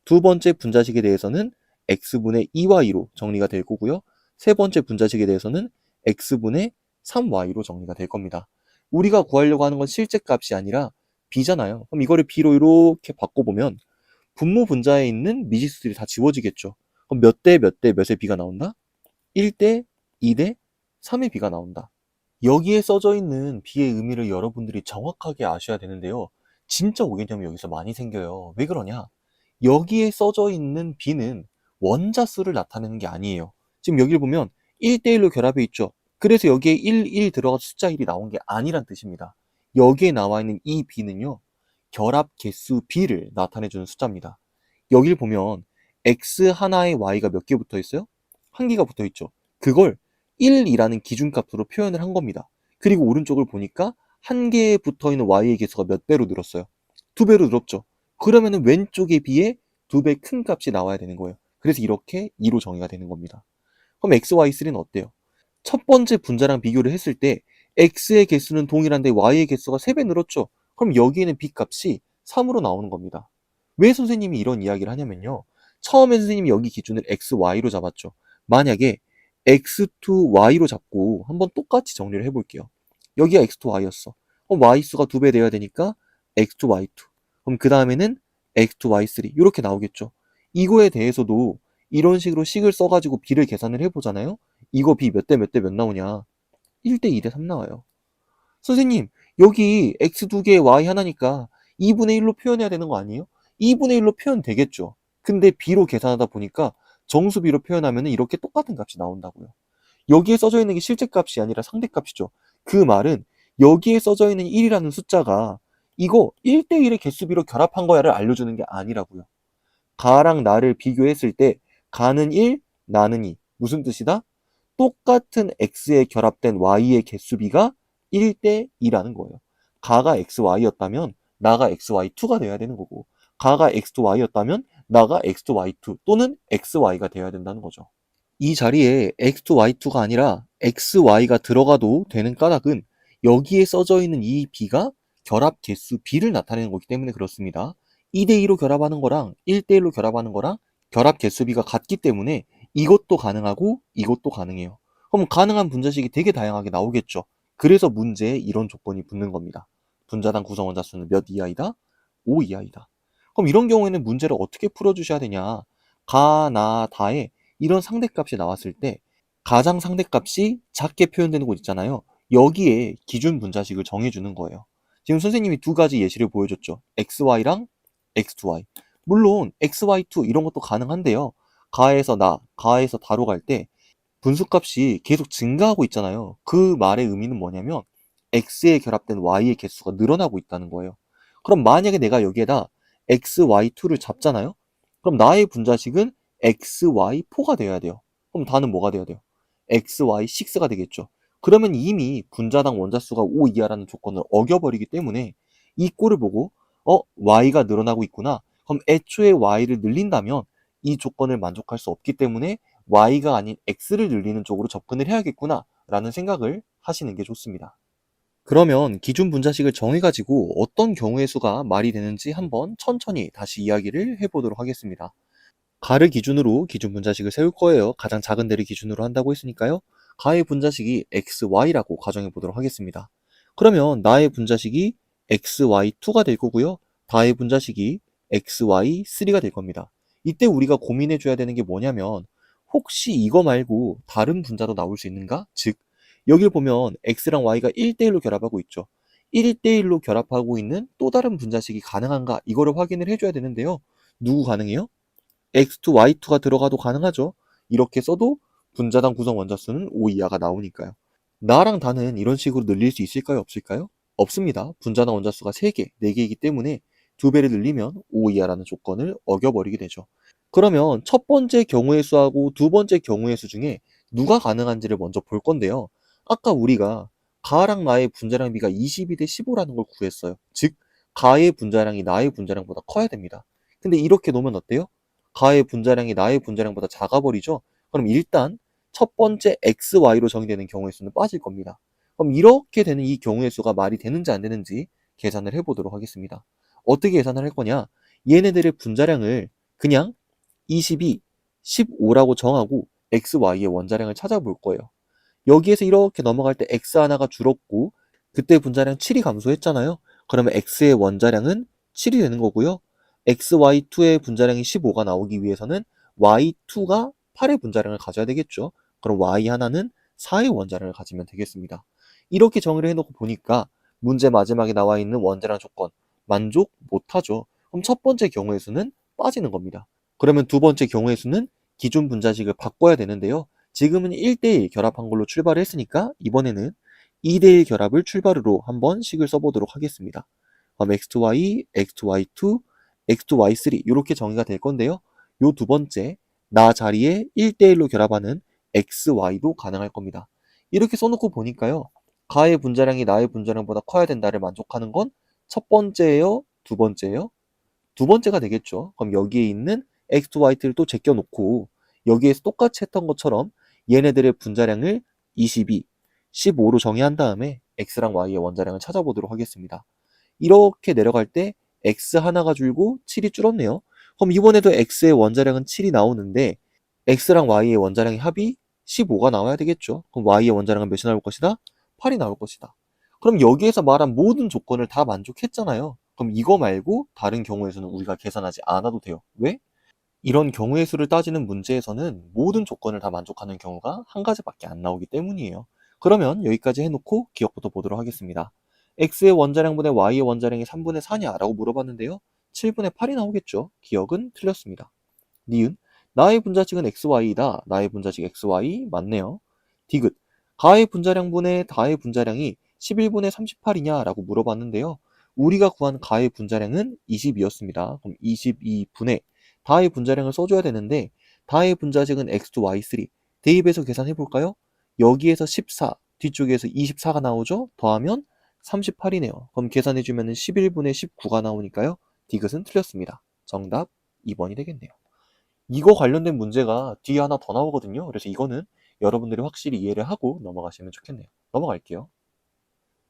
두 번째 분자식에 대해서는 x분의 2y로 정리가 될 거고요. 세 번째 분자식에 대해서는 x분의 3y로 정리가 될 겁니다. 우리가 구하려고 하는 건 실제 값이 아니라 b잖아요. 그럼 이거를 b로 이렇게 바꿔보면 분모 분자에 있는 미지수들이 다 지워지겠죠. 그럼 몇 대 몇 대 몇의 b가 나온다? 1대 2대 3의 b가 나온다. 여기에 써져 있는 b의 의미를 여러분들이 정확하게 아셔야 되는데요. 진짜 오개념이 여기서 많이 생겨요. 왜 그러냐? 여기에 써져 있는 b는 원자수를 나타내는 게 아니에요. 지금 여기를 보면 1대1로 결합해 있죠. 그래서 여기에 1 들어가서 숫자 1이 나온 게 아니란 뜻입니다. 여기에 나와 있는 이 b는요. 결합 개수 b를 나타내주는 숫자입니다. 여기를 보면 x 하나에 y가 몇 개 붙어 있어요? 한 개가 붙어 있죠. 그걸 1이라는 기준값으로 표현을 한 겁니다. 그리고 오른쪽을 보니까 한 개에 붙어 있는 y의 개수가 몇 배로 늘었어요? 두 배로 늘었죠. 그러면은 왼쪽에 비해 두 배 큰 값이 나와야 되는 거예요. 그래서 이렇게 2로 정의가 되는 겁니다. 그럼 XY3는 어때요? 첫 번째 분자랑 비교를 했을 때 X의 개수는 동일한데 Y의 개수가 3배 늘었죠. 그럼 여기에는 B 값이 3으로 나오는 겁니다. 왜 선생님이 이런 이야기를 하냐면요. 처음에 선생님이 여기 기준을 XY로 잡았죠. 만약에 X2Y로 잡고 한번 똑같이 정리를 해볼게요. 여기가 X2Y였어. 그럼 Y수가 2배 돼야 되니까 X2Y2. 그럼 그 다음에는 X2Y3 이렇게 나오겠죠. 이거에 대해서도 이런 식으로 식을 써가지고 B를 계산을 해보잖아요. 이거 B 몇 대 몇 대 몇 나오냐? 1대 2대 3 나와요. 선생님, 여기 X 두 개에 Y 하나니까 2분의 1로 표현해야 되는 거 아니에요? 2분의 1로 표현 되겠죠. 근데 B로 계산하다 보니까 정수비로 표현하면 이렇게 똑같은 값이 나온다고요. 여기에 써져 있는 게 실제 값이 아니라 상대 값이죠. 그 말은 여기에 써져 있는 1이라는 숫자가 이거 1대1의 개수비로 결합한 거야를 알려주는 게 아니라고요. 가랑 나를 비교했을 때 가는 1, 나는 2. 무슨 뜻이다? 똑같은 x에 결합된 y의 개수비가 1대 2라는 거예요. 가가 xy였다면 나가 xy2가 돼야 되는 거고 가가 x2y였다면 나가 x2y2 또는 xy가 돼야 된다는 거죠. 이 자리에 x2y2가 아니라 xy가 들어가도 되는 까닭은 여기에 써져 있는 이 b가 결합 개수 b를 나타내는 거기 때문에 그렇습니다. 2대2로 결합하는 거랑 1대1로 결합하는 거랑 결합 개수비가 같기 때문에 이것도 가능하고 이것도 가능해요. 그럼 가능한 분자식이 되게 다양하게 나오겠죠. 그래서 문제에 이런 조건이 붙는 겁니다. 분자당 구성 원자 수는 몇 이하이다? 5 이하이다. 그럼 이런 경우에는 문제를 어떻게 풀어주셔야 되냐? 가, 나, 다에 이런 상대값이 나왔을 때 가장 상대값이 작게 표현되는 곳 있잖아요. 여기에 기준 분자식을 정해주는 거예요. 지금 선생님이 두 가지 예시를 보여줬죠. XY랑 X2Y. 물론 XY2 이런 것도 가능한데요. 가에서 나, 가에서 다로 갈 때 분수값이 계속 증가하고 있잖아요. 그 말의 의미는 뭐냐면 X에 결합된 Y의 개수가 늘어나고 있다는 거예요. 그럼 만약에 내가 여기에다 XY2를 잡잖아요. 그럼 나의 분자식은 XY4가 되어야 돼요. 그럼 다는 뭐가 되어야 돼요? XY6가 되겠죠. 그러면 이미 분자당 원자수가 5 이하라는 조건을 어겨버리기 때문에 이 꼴을 보고 Y가 늘어나고 있구나. 그럼 애초에 Y를 늘린다면 이 조건을 만족할 수 없기 때문에 Y가 아닌 X를 늘리는 쪽으로 접근을 해야겠구나 라는 생각을 하시는 게 좋습니다. 그러면 기준 분자식을 정해가지고 어떤 경우의 수가 말이 되는지 한번 천천히 다시 이야기를 해보도록 하겠습니다. 가를 기준으로 기준 분자식을 세울 거예요. 가장 작은 데를 기준으로 한다고 했으니까요. 가의 분자식이 xy라고 가정해 보도록 하겠습니다. 그러면 나의 분자식이 xy2가 될 거고요. 다의 분자식이 xy3가 될 겁니다. 이때 우리가 고민해 줘야 되는 게 뭐냐면 혹시 이거 말고 다른 분자도 나올 수 있는가? 즉 여기를 보면 x랑 y가 1대1로 결합하고 있죠. 1대1로 결합하고 있는 또 다른 분자식이 가능한가? 이거를 확인을 해줘야 되는데요. 누구 가능해요? x2, y2가 들어가도 가능하죠. 이렇게 써도 분자당 구성 원자수는 5 이하가 나오니까요. 나랑 다는 이런 식으로 늘릴 수 있을까요? 없을까요? 없습니다. 분자당 원자수가 3개, 4개이기 때문에 2배를 늘리면 5 이하라는 조건을 어겨버리게 되죠. 그러면 첫 번째 경우의 수하고 두 번째 경우의 수 중에 누가 가능한지를 먼저 볼 건데요. 아까 우리가 가랑 나의 분자량 비가 22대 15라는 걸 구했어요. 즉 가의 분자량이 나의 분자량보다 커야 됩니다. 근데 이렇게 놓으면 어때요? 가의 분자량이 나의 분자량보다 작아버리죠? 그럼 일단 첫 번째 XY로 정의되는 경우의 수는 빠질 겁니다. 그럼 이렇게 되는 이 경우의 수가 말이 되는지 안 되는지 계산을 해보도록 하겠습니다. 어떻게 계산을 할 거냐? 얘네들의 분자량을 그냥 22, 15라고 정하고 xy의 원자량을 찾아볼 거예요. 여기에서 이렇게 넘어갈 때 x 하나가 줄었고 그때 분자량 7이 감소했잖아요. 그러면 x의 원자량은 7이 되는 거고요. xy2의 분자량이 15가 나오기 위해서는 y2가 8의 분자량을 가져야 되겠죠. 그럼 y 하나는 4의 원자량을 가지면 되겠습니다. 이렇게 정의를 해놓고 보니까 문제 마지막에 나와 있는 원자량 조건 만족 못하죠. 그럼 첫 번째 경우의 수는 빠지는 겁니다. 그러면 두 번째 경우의 수는 기존 분자식을 바꿔야 되는데요. 지금은 1대1 결합한 걸로 출발을 했으니까 이번에는 2대1 결합을 출발으로 한번 식을 써보도록 하겠습니다. 그럼 x2y, x2y2, x2y3 이렇게 정의가 될 건데요. 요 두 번째 나 자리에 1대1로 결합하는 xy도 가능할 겁니다. 이렇게 써놓고 보니까요. 가의 분자량이 나의 분자량보다 커야 된다를 만족하는 건 첫 번째예요? 두 번째예요? 두 번째가 되겠죠. 그럼 여기에 있는 x2, y2를 또 제껴놓고 여기에서 똑같이 했던 것처럼 얘네들의 분자량을 22, 15로 정의한 다음에 x랑 y의 원자량을 찾아보도록 하겠습니다. 이렇게 내려갈 때 x 하나가 줄고 7이 줄었네요. 그럼 이번에도 x의 원자량은 7이 나오는데 x랑 y의 원자량의 합이 15가 나와야 되겠죠. 그럼 y의 원자량은 몇이 나올 것이다? 8이 나올 것이다. 그럼 여기에서 말한 모든 조건을 다 만족했잖아요. 그럼 이거 말고 다른 경우에서는 우리가 계산하지 않아도 돼요. 왜? 이런 경우의 수를 따지는 문제에서는 모든 조건을 다 만족하는 경우가 한 가지밖에 안 나오기 때문이에요. 그러면 여기까지 해놓고 기억부터 보도록 하겠습니다. x의 원자량분의 y의 원자량이 3분의 4냐 라고 물어봤는데요. 7분의 8이 나오겠죠. 기억은 틀렸습니다. 니은 나의 분자식은 xy이다. 나의 분자식 xy 맞네요. 디귿 가의 분자량분의 다의 분자량이 11분의 38이냐 라고 물어봤는데요. 우리가 구한 가의 분자량은 20이었습니다. 그럼 22분의 다의 분자량을 써줘야 되는데 다의 분자식은 x2, y3 대입해서 계산해 볼까요? 여기에서 14 뒤쪽에서 24가 나오죠? 더하면 38이네요. 그럼 계산해주면 11분의 19가 나오니까요. 디귿은 틀렸습니다. 정답 2번이 되겠네요. 이거 관련된 문제가 뒤에 하나 더 나오거든요. 그래서 이거는 여러분들이 확실히 이해를 하고 넘어가시면 좋겠네요. 넘어갈게요.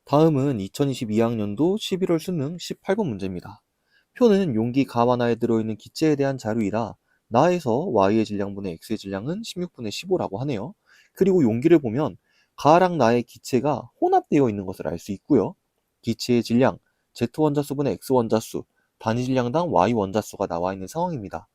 다음은 2022학년도 11월 수능 18번 문제입니다. 표는 용기 가와나에 들어있는 기체에 대한 자료이다. 나에서 y의 질량분의 x의 질량은 16분의 15라고 하네요. 그리고 용기를 보면 가랑 나의 기체가 혼합되어 있는 것을 알 수 있고요. 기체의 질량, z 원자수분의 x 원자수, 단위 질량당 y 원자수가 나와 있는 상황입니다.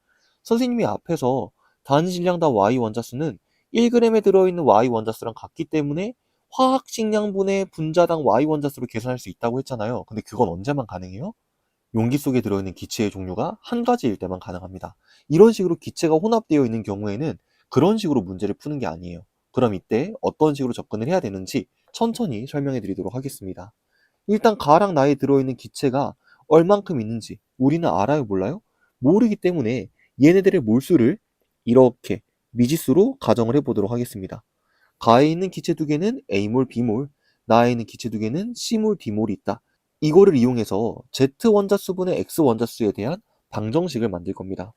선생님이 앞에서 단위 질량당 y 원자수는 1g에 들어있는 y 원자수랑 같기 때문에 화학식량분의 분자당 y 원자수로 계산할 수 있다고 했잖아요. 근데 그건 언제만 가능해요? 용기 속에 들어있는 기체의 종류가 한 가지일 때만 가능합니다. 이런 식으로 기체가 혼합되어 있는 경우에는 그런 식으로 문제를 푸는 게 아니에요. 그럼 이때 어떤 식으로 접근을 해야 되는지 천천히 설명해 드리도록 하겠습니다. 일단 가랑 나에 들어있는 기체가 얼만큼 있는지 우리는 알아요, 몰라요? 모르기 때문에 얘네들의 몰수를 이렇게 미지수로 가정을 해보도록 하겠습니다. 가에 있는 기체 두 개는 A몰, B몰, 나에 있는 기체 두 개는 C몰, D몰이 있다. 이거를 이용해서 Z 원자수분의 X 원자수에 대한 방정식을 만들 겁니다.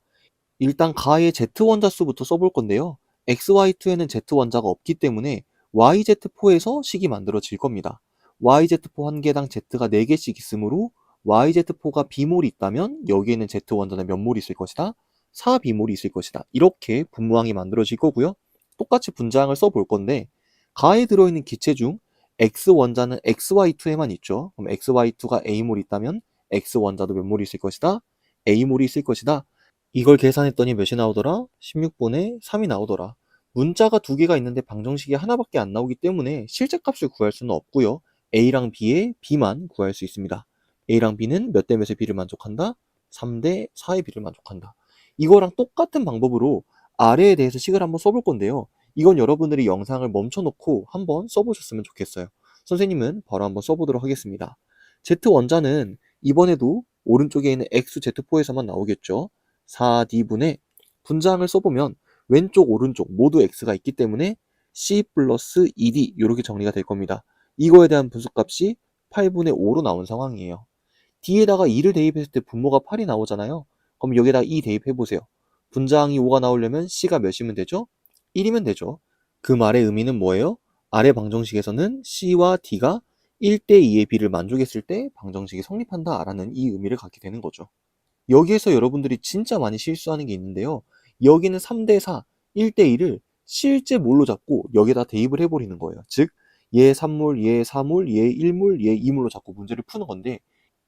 일단 가의 Z 원자수부터 써볼 건데요. XY2에는 Z 원자가 없기 때문에 YZ4에서 식이 만들어질 겁니다. YZ4 한 개당 Z가 4개씩 있으므로 YZ4가 B몰이 있다면 여기에는 Z 원자는 몇 몰이 있을 것이다? 4B몰이 있을 것이다. 이렇게 분모항이 만들어질 거고요. 똑같이 분자항을 써볼 건데 가에 들어있는 기체 중 X 원자는 XY2에만 있죠. 그럼 XY2가 A몰이 있다면 X 원자도 몇 몰이 있을 것이다? A몰이 있을 것이다. 이걸 계산했더니 몇이 나오더라? 16분의 3이 나오더라. 문자가 두 개가 있는데 방정식이 하나밖에 안 나오기 때문에 실제값을 구할 수는 없고요. A랑 B의 B만 구할 수 있습니다. A랑 B는 몇 대 몇의 B를 만족한다? 3대 4의 B를 만족한다. 이거랑 똑같은 방법으로 아래에 대해서 식을 한번 써볼 건데요. 이건 여러분들이 영상을 멈춰놓고 한번 써보셨으면 좋겠어요. 선생님은 바로 한번 써보도록 하겠습니다. Z원자는 이번에도 오른쪽에 있는 XZ4에서만 나오겠죠. 4D분의 분자항을 써보면 왼쪽 오른쪽 모두 X가 있기 때문에 C 플러스 2D 이렇게 정리가 될 겁니다. 이거에 대한 분수값이 8분의 5로 나온 상황이에요. D에다가 2를 대입했을 때 분모가 8이 나오잖아요. 그럼 여기에다 2 대입해보세요. 분자항이 5가 나오려면 C가 몇이면 되죠? 1이면 되죠. 그 말의 의미는 뭐예요? 아래 방정식에서는 C와 D가 1대 2의 B를 만족했을 때 방정식이 성립한다 라는 이 의미를 갖게 되는 거죠. 여기에서 여러분들이 진짜 많이 실수하는 게 있는데요. 여기는 3대4, 1대1을 실제 몰로 잡고 여기에다 대입을 해버리는 거예요. 즉, 얘 3물, 얘 4물, 얘 1물, 얘 2물로 잡고 문제를 푸는 건데,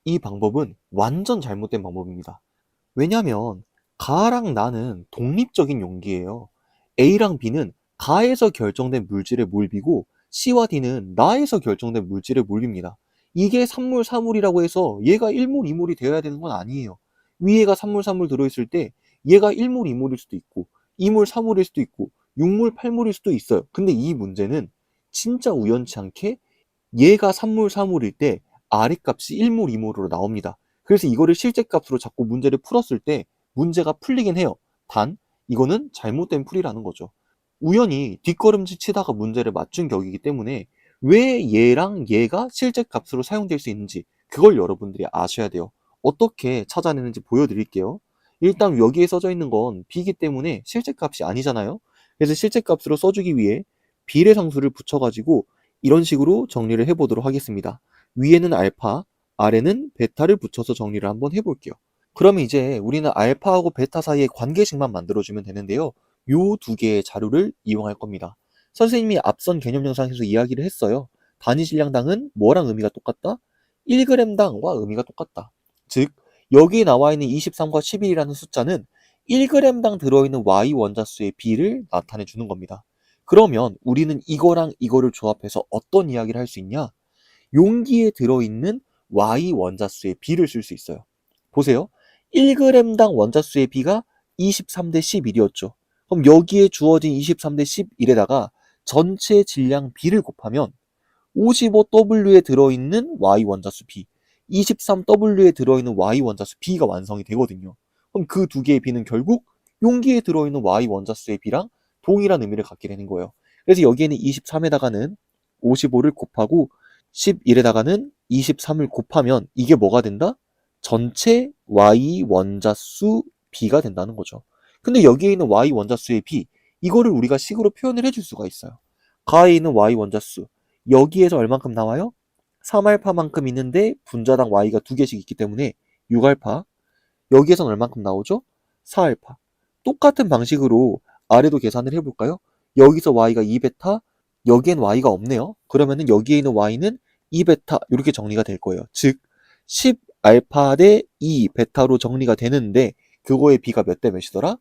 이 방법은 완전 잘못된 방법입니다. 왜냐면 가랑 나는 독립적인 용기예요. A랑 B는 가에서 결정된 물질의 몰비고 C와 D는 나에서 결정된 물질의 몰비입니다. 이게 3물, 4물이라고 해서 얘가 1물, 2물이 되어야 되는 건 아니에요. 위에가 3물, 4물 들어있을 때 얘가 1물, 2물일 수도 있고 2물, 4물일 수도 있고 6물, 8물일 수도 있어요. 근데 이 문제는 진짜 우연치 않게 얘가 3물, 4물일 때 아랫값이 1물, 2물으로 나옵니다. 그래서 이거를 실제값으로 잡고 문제를 풀었을 때 문제가 풀리긴 해요. 단 이거는 잘못된 풀이라는 거죠. 우연히 뒷걸음질 치다가 문제를 맞춘 격이기 때문에 왜 얘랑 얘가 실제값으로 사용될 수 있는지 그걸 여러분들이 아셔야 돼요. 어떻게 찾아내는지 보여드릴게요. 일단 여기에 써져 있는 건 b이기 때문에 실제값이 아니잖아요. 그래서 실제값으로 써주기 위해 비례상수를 붙여가지고 이런 식으로 정리를 해보도록 하겠습니다. 위에는 알파, 아래는 베타를 붙여서 정리를 한번 해볼게요. 그러면 이제 우리는 알파하고 베타 사이의 관계식만 만들어주면 되는데요. 요 두 개의 자료를 이용할 겁니다. 선생님이 앞선 개념 영상에서 이야기를 했어요. 단위 질량당은 뭐랑 의미가 똑같다? 1g당과 의미가 똑같다. 즉, 여기에 나와 있는 23과 11이라는 숫자는 1g당 들어있는 Y 원자수의 비를 나타내 주는 겁니다. 그러면 우리는 이거랑 이거를 조합해서 어떤 이야기를 할 수 있냐? 용기에 들어있는 Y 원자수의 비를 쓸 수 있어요. 보세요. 1g당 원자수의 비가 23대 11이었죠. 그럼 여기에 주어진 23대 11에다가 전체 질량 B를 곱하면 55W에 들어있는 Y 원자수 B, 23W에 들어있는 Y 원자수 B가 완성이 되거든요. 그럼 그 두 개의 B는 결국 용기에 들어있는 Y 원자수의 B랑 동일한 의미를 갖게 되는 거예요. 그래서 여기에는 23에다가는 55를 곱하고 11에다가는 23을 곱하면 이게 뭐가 된다? 전체 Y 원자수 B가 된다는 거죠. 근데 여기에 있는 Y 원자수의 B, 이거를 우리가 식으로 표현을 해줄 수가 있어요. 가에 있는 Y 원자수, 여기에서 얼만큼 나와요? 3알파만큼 있는데 분자당 Y가 두 개씩 있기 때문에 6알파. 여기에선 얼만큼 나오죠? 4알파. 똑같은 방식으로 아래도 계산을 해볼까요? 여기서 Y가 2베타, 여기엔 Y가 없네요. 그러면은 여기에 있는 Y는 2베타 이렇게 정리가 될 거예요. 즉 10알파 대 2베타로 정리가 되는데 그거의 B가 몇 대 몇이더라?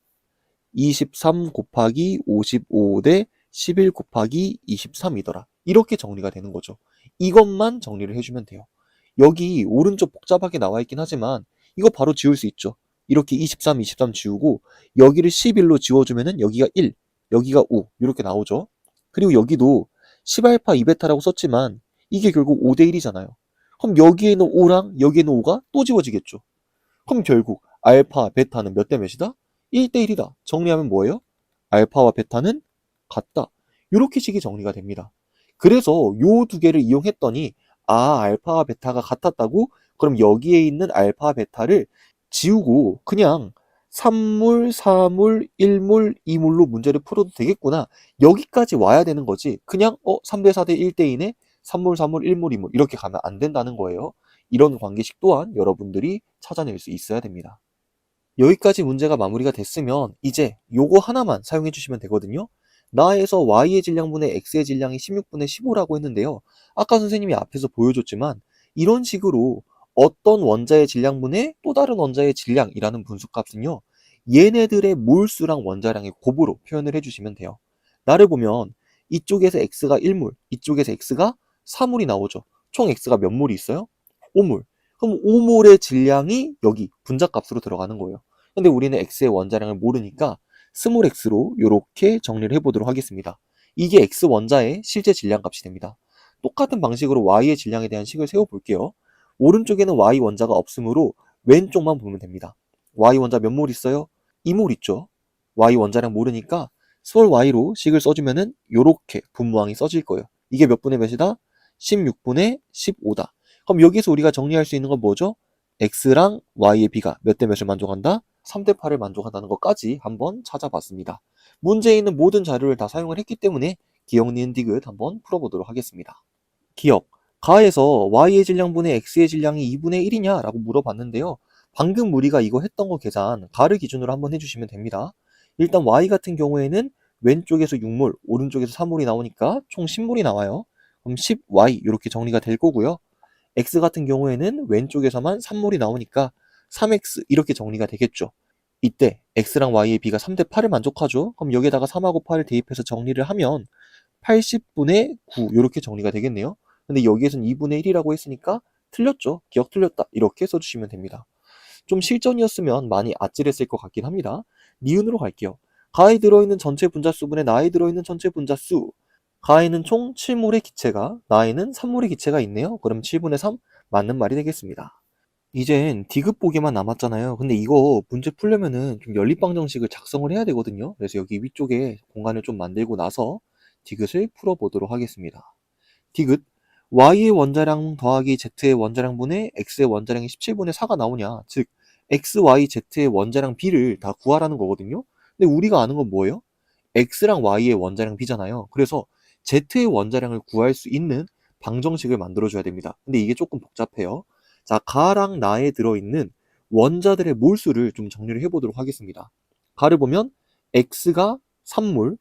23 곱하기 55 대 11 곱하기 23이더라. 이렇게 정리가 되는 거죠. 이것만 정리를 해주면 돼요. 여기 오른쪽 복잡하게 나와 있긴 하지만 이거 바로 지울 수 있죠. 이렇게 23, 23 지우고 여기를 11로 지워주면은 여기가 1, 여기가 5 이렇게 나오죠. 그리고 여기도 10알파 2베타라고 썼지만 이게 결국 5대 1이잖아요. 그럼 여기에 있는 5랑 여기에 있는 5가 또 지워지겠죠. 그럼 결국 알파, 베타는 몇 대 몇이다? 1대 1이다. 정리하면 뭐예요? 알파와 베타는 같다. 이렇게 식이 정리가 됩니다. 그래서 요 두 개를 이용했더니 알파와 베타가 같았다고? 그럼 여기에 있는 알파, 베타를 지우고 그냥 3물, 4물, 1물, 2물로 문제를 풀어도 되겠구나. 여기까지 와야 되는 거지. 그냥 3대 4대 1대 2네. 3물, 4물, 1물, 2물 이렇게 가면 안 된다는 거예요. 이런 관계식 또한 여러분들이 찾아낼 수 있어야 됩니다. 여기까지 문제가 마무리가 됐으면 이제 요거 하나만 사용해 주시면 되거든요. 나에서 y의 질량분의 x의 질량이 16분의 15라고 했는데요. 아까 선생님이 앞에서 보여줬지만 이런 식으로 어떤 원자의 질량분의 또 다른 원자의 질량이라는 분수값은요. 얘네들의 몰수랑 원자량의 곱으로 표현을 해주시면 돼요. 나를 보면 이쪽에서 x가 1물, 이쪽에서 x가 4물이 나오죠. 총 x가 몇 몰이 있어요? 5물. 그럼 5몰의 질량이 여기 분자값으로 들어가는 거예요. 근데 우리는 x의 원자량을 모르니까 스몰 x로 이렇게 정리를 해보도록 하겠습니다. 이게 x 원자의 실제 질량값이 됩니다. 똑같은 방식으로 y의 질량에 대한 식을 세워볼게요. 오른쪽에는 y 원자가 없으므로 왼쪽만 보면 됩니다. y 원자 몇 몰 있어요? 2몰 있죠. y 원자량 모르니까 스몰 y로 식을 써주면은 이렇게 분모항이 써질 거예요. 이게 몇 분의 몇이다? 16분의 15다. 그럼 여기서 우리가 정리할 수 있는 건 뭐죠? x랑 y의 b가 몇 대 몇을 만족한다? 3대 8을 만족한다는 것까지 한번 찾아봤습니다. 문제에 있는 모든 자료를 다 사용을 했기 때문에 기억, 니은, 디귿 한번 풀어보도록 하겠습니다. 기억, 가에서 y의 질량분의 x의 질량이 2분의 1이냐 라고 물어봤는데요. 방금 우리가 이거 했던 거 계산 가를 기준으로 한번 해주시면 됩니다. 일단 y 같은 경우에는 왼쪽에서 6몰, 오른쪽에서 3몰이 나오니까 총 10몰이 나와요. 그럼 10y 이렇게 정리가 될 거고요. x 같은 경우에는 왼쪽에서만 3몰이 나오니까 3x 이렇게 정리가 되겠죠. 이때 x랑 y의 비가 3대 8을 만족하죠. 그럼 여기에다가 3하고 8을 대입해서 정리를 하면 80분의 9 이렇게 정리가 되겠네요. 근데 여기에선 2분의 1이라고 했으니까 틀렸죠. 기억 틀렸다. 이렇게 써주시면 됩니다. 좀 실전이었으면 많이 아찔했을 것 같긴 합니다. 니은으로 갈게요. 가에 들어있는 전체 분자수분의 나에 들어있는 전체 분자수. 가에는 총 7몰의 기체가, 나에는 3몰의 기체가 있네요. 그럼 7분의 3 맞는 말이 되겠습니다. 이젠 디귿 보기만 남았잖아요. 근데 이거 문제 풀려면은 좀 연립방정식을 작성을 해야 되거든요. 그래서 여기 위쪽에 공간을 좀 만들고 나서 디귿을 풀어보도록 하겠습니다. 디귿 y의 원자량 더하기 z의 원자량분의 x의 원자량이 17분의 4가 나오냐. 즉 x, y, z의 원자량 b를 다 구하라는 거거든요. 근데 우리가 아는 건 뭐예요? x랑 y의 원자량 b잖아요. 그래서 z의 원자량을 구할 수 있는 방정식을 만들어줘야 됩니다. 근데 이게 조금 복잡해요. 자, 가랑 나에 들어있는 원자들의 몰수를 좀 정리를 해보도록 하겠습니다. 가를 보면 x가 3몰,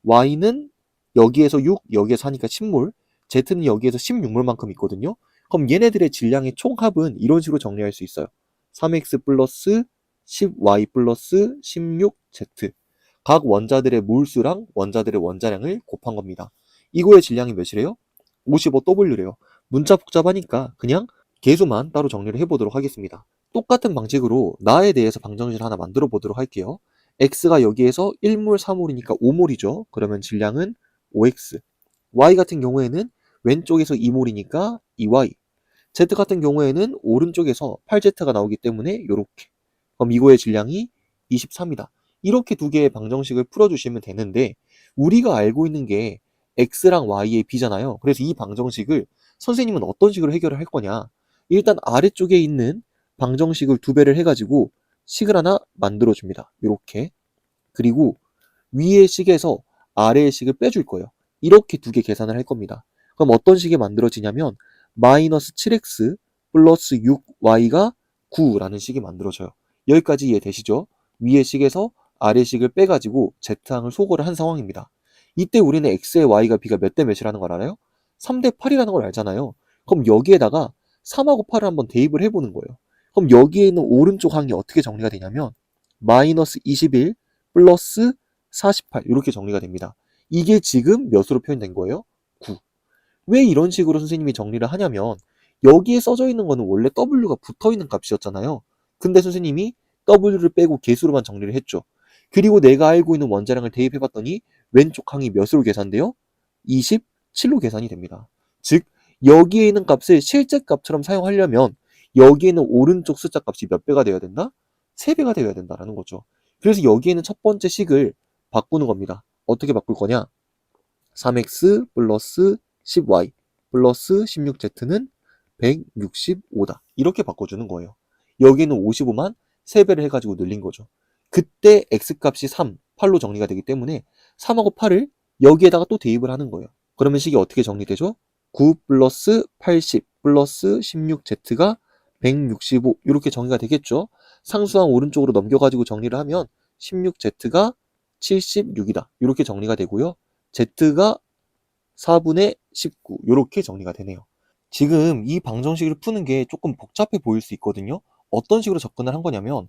y는 여기에서 6, 여기에서 하니까 10몰, z는 여기에서 16몰만큼 있거든요. 그럼 얘네들의 질량의 총합은 이런 식으로 정리할 수 있어요. 3x 플러스 10y 플러스 16z. 각 원자들의 몰수랑 원자들의 원자량을 곱한 겁니다. 이거의 질량이 몇이래요? 55W래요. 문자 복잡하니까 그냥 개수만 따로 정리를 해보도록 하겠습니다. 똑같은 방식으로 나에 대해서 방정식을 하나 만들어 보도록 할게요. x가 여기에서 1몰, 4몰이니까 5몰이죠. 그러면 질량은 5x. y 같은 경우에는 왼쪽에서 2몰이니까 2y. z 같은 경우에는 오른쪽에서 8z가 나오기 때문에 이렇게. 그럼 이거의 질량이 23이다. 이렇게 두 개의 방정식을 풀어주시면 되는데 우리가 알고 있는 게 x랑 y의 b잖아요. 그래서 이 방정식을 선생님은 어떤 식으로 해결을 할 거냐. 일단 아래쪽에 있는 방정식을 2배를 해가지고 식을 하나 만들어줍니다. 이렇게. 그리고 위의 식에서 아래의 식을 빼줄 거예요. 이렇게 두 개 계산을 할 겁니다. 그럼 어떤 식이 만들어지냐면 마이너스 7x 플러스 6y가 9라는 식이 만들어져요. 여기까지 이해되시죠? 위의 식에서 아래 식을 빼가지고 z항을 소거를 한 상황입니다. 이때 우리는 x의 y가 b가 몇 대 몇이라는 걸 알아요? 3대 8이라는 걸 알잖아요. 그럼 여기에다가 3하고 8을 한번 대입을 해보는 거예요. 그럼 여기에 있는 오른쪽 항이 어떻게 정리가 되냐면 마이너스 21 플러스 48 이렇게 정리가 됩니다. 이게 지금 몇으로 표현된 거예요? 9. 왜 이런 식으로 선생님이 정리를 하냐면 여기에 써져 있는 거는 원래 w가 붙어 있는 값이었잖아요. 근데 선생님이 w를 빼고 개수로만 정리를 했죠. 그리고 내가 알고 있는 원자량을 대입해 봤더니 왼쪽 항이 몇으로 계산돼요? 27로 계산이 됩니다. 즉 여기에 있는 값을 실제 값처럼 사용하려면 여기에 있는 오른쪽 숫자 값이 몇 배가 되어야 된다? 3배가 되어야 된다라는 거죠. 그래서 여기에는 첫 번째 식을 바꾸는 겁니다. 어떻게 바꿀 거냐? 3x 플러스 10y 플러스 16z는 165다. 이렇게 바꿔주는 거예요. 여기는 55만 3배를 해가지고 늘린 거죠. 그때 x값이 3, 8로 정리가 되기 때문에 3하고 8을 여기에다가 또 대입을 하는 거예요. 그러면 식이 어떻게 정리되죠? 9 플러스 80 플러스 16z가 165 이렇게 정리가 되겠죠. 상수항 오른쪽으로 넘겨가지고 정리를 하면 16z가 76이다. 이렇게 정리가 되고요. z가 4분의 19 이렇게 정리가 되네요. 지금 이 방정식을 푸는 게 조금 복잡해 보일 수 있거든요. 어떤 식으로 접근을 한 거냐면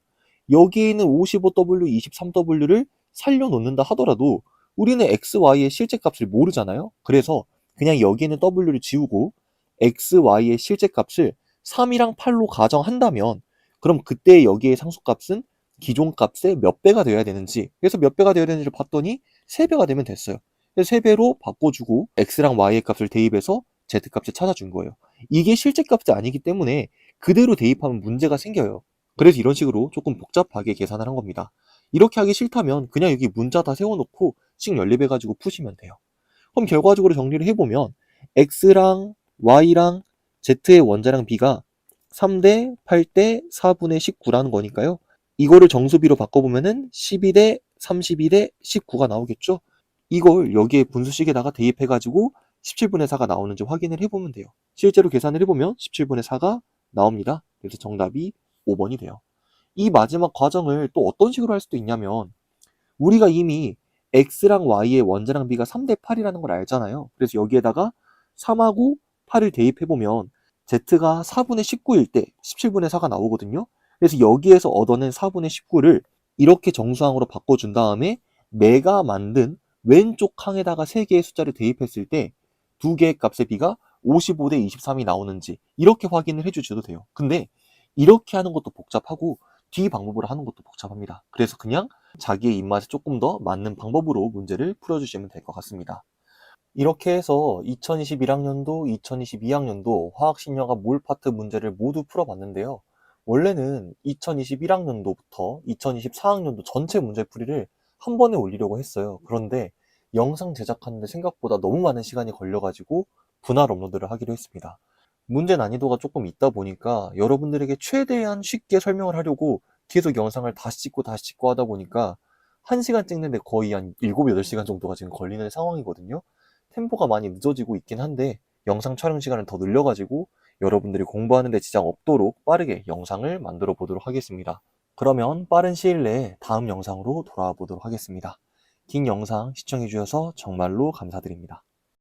여기에 있는 55W, 23W를 살려놓는다 하더라도 우리는 x, y의 실제값을 모르잖아요. 그래서 그냥 여기에 있는 w를 지우고 x, y의 실제값을 3이랑 8로 가정한다면 그럼 그때 여기의 상수값은 기존 값의 몇 배가 되어야 되는지, 그래서 몇 배가 되어야 되는지를 봤더니 3배가 되면 됐어요. 그래서 3배로 바꿔주고 x랑 y의 값을 대입해서 z값을 찾아준 거예요. 이게 실제값이 아니기 때문에 그대로 대입하면 문제가 생겨요. 그래서 이런 식으로 조금 복잡하게 계산을 한 겁니다. 이렇게 하기 싫다면 그냥 여기 문자 다 세워놓고 식 연립해가지고 푸시면 돼요. 그럼 결과적으로 정리를 해보면 x랑 y랑 z의 원자량 b가 3대 8대 4분의 19라는 거니까요. 이거를 정수비로 바꿔보면은 12대 32대 19가 나오겠죠. 이걸 여기에 분수식에다가 대입해가지고 17분의 4가 나오는지 확인을 해보면 돼요. 실제로 계산을 해보면 17분의 4가 나옵니다. 그래서 정답이 5번이 돼요. 이 마지막 과정을 또 어떤 식으로 할 수도 있냐면, 우리가 이미 x랑 y의 원자랑 비가 3대 8이라는 걸 알잖아요. 그래서 여기에다가 3하고 8을 대입해보면 z가 4분의 19일 때 17분의 4가 나오거든요. 그래서 여기에서 얻어낸 4분의 19를 이렇게 정수항으로 바꿔준 다음에 내가 만든 왼쪽 항에다가 3개의 숫자를 대입했을 때 두 개의 값의 비가 55대 23이 나오는지 이렇게 확인을 해주셔도 돼요. 근데 이렇게 하는 것도 복잡하고 뒤 방법으로 하는 것도 복잡합니다. 그래서 그냥 자기의 입맛에 조금 더 맞는 방법으로 문제를 풀어주시면 될 것 같습니다. 이렇게 해서 2021학년도, 2022학년도 화학심리학과 몰 파트 문제를 모두 풀어봤는데요. 원래는 2021학년도부터 2024학년도 전체 문제풀이를 한 번에 올리려고 했어요. 그런데 영상 제작하는데 생각보다 너무 많은 시간이 걸려가지고 분할 업로드를 하기로 했습니다. 문제 난이도가 조금 있다 보니까 여러분들에게 최대한 쉽게 설명을 하려고 계속 영상을 다시 찍고 하다 보니까 1시간 찍는데 거의 한 7, 8시간 정도가 지금 걸리는 상황이거든요. 템포가 많이 늦어지고 있긴 한데 영상 촬영 시간을 더 늘려가지고 여러분들이 공부하는 데 지장 없도록 빠르게 영상을 만들어 보도록 하겠습니다. 그러면 빠른 시일 내에 다음 영상으로 돌아와 보도록 하겠습니다. 긴 영상 시청해 주셔서 정말로 감사드립니다.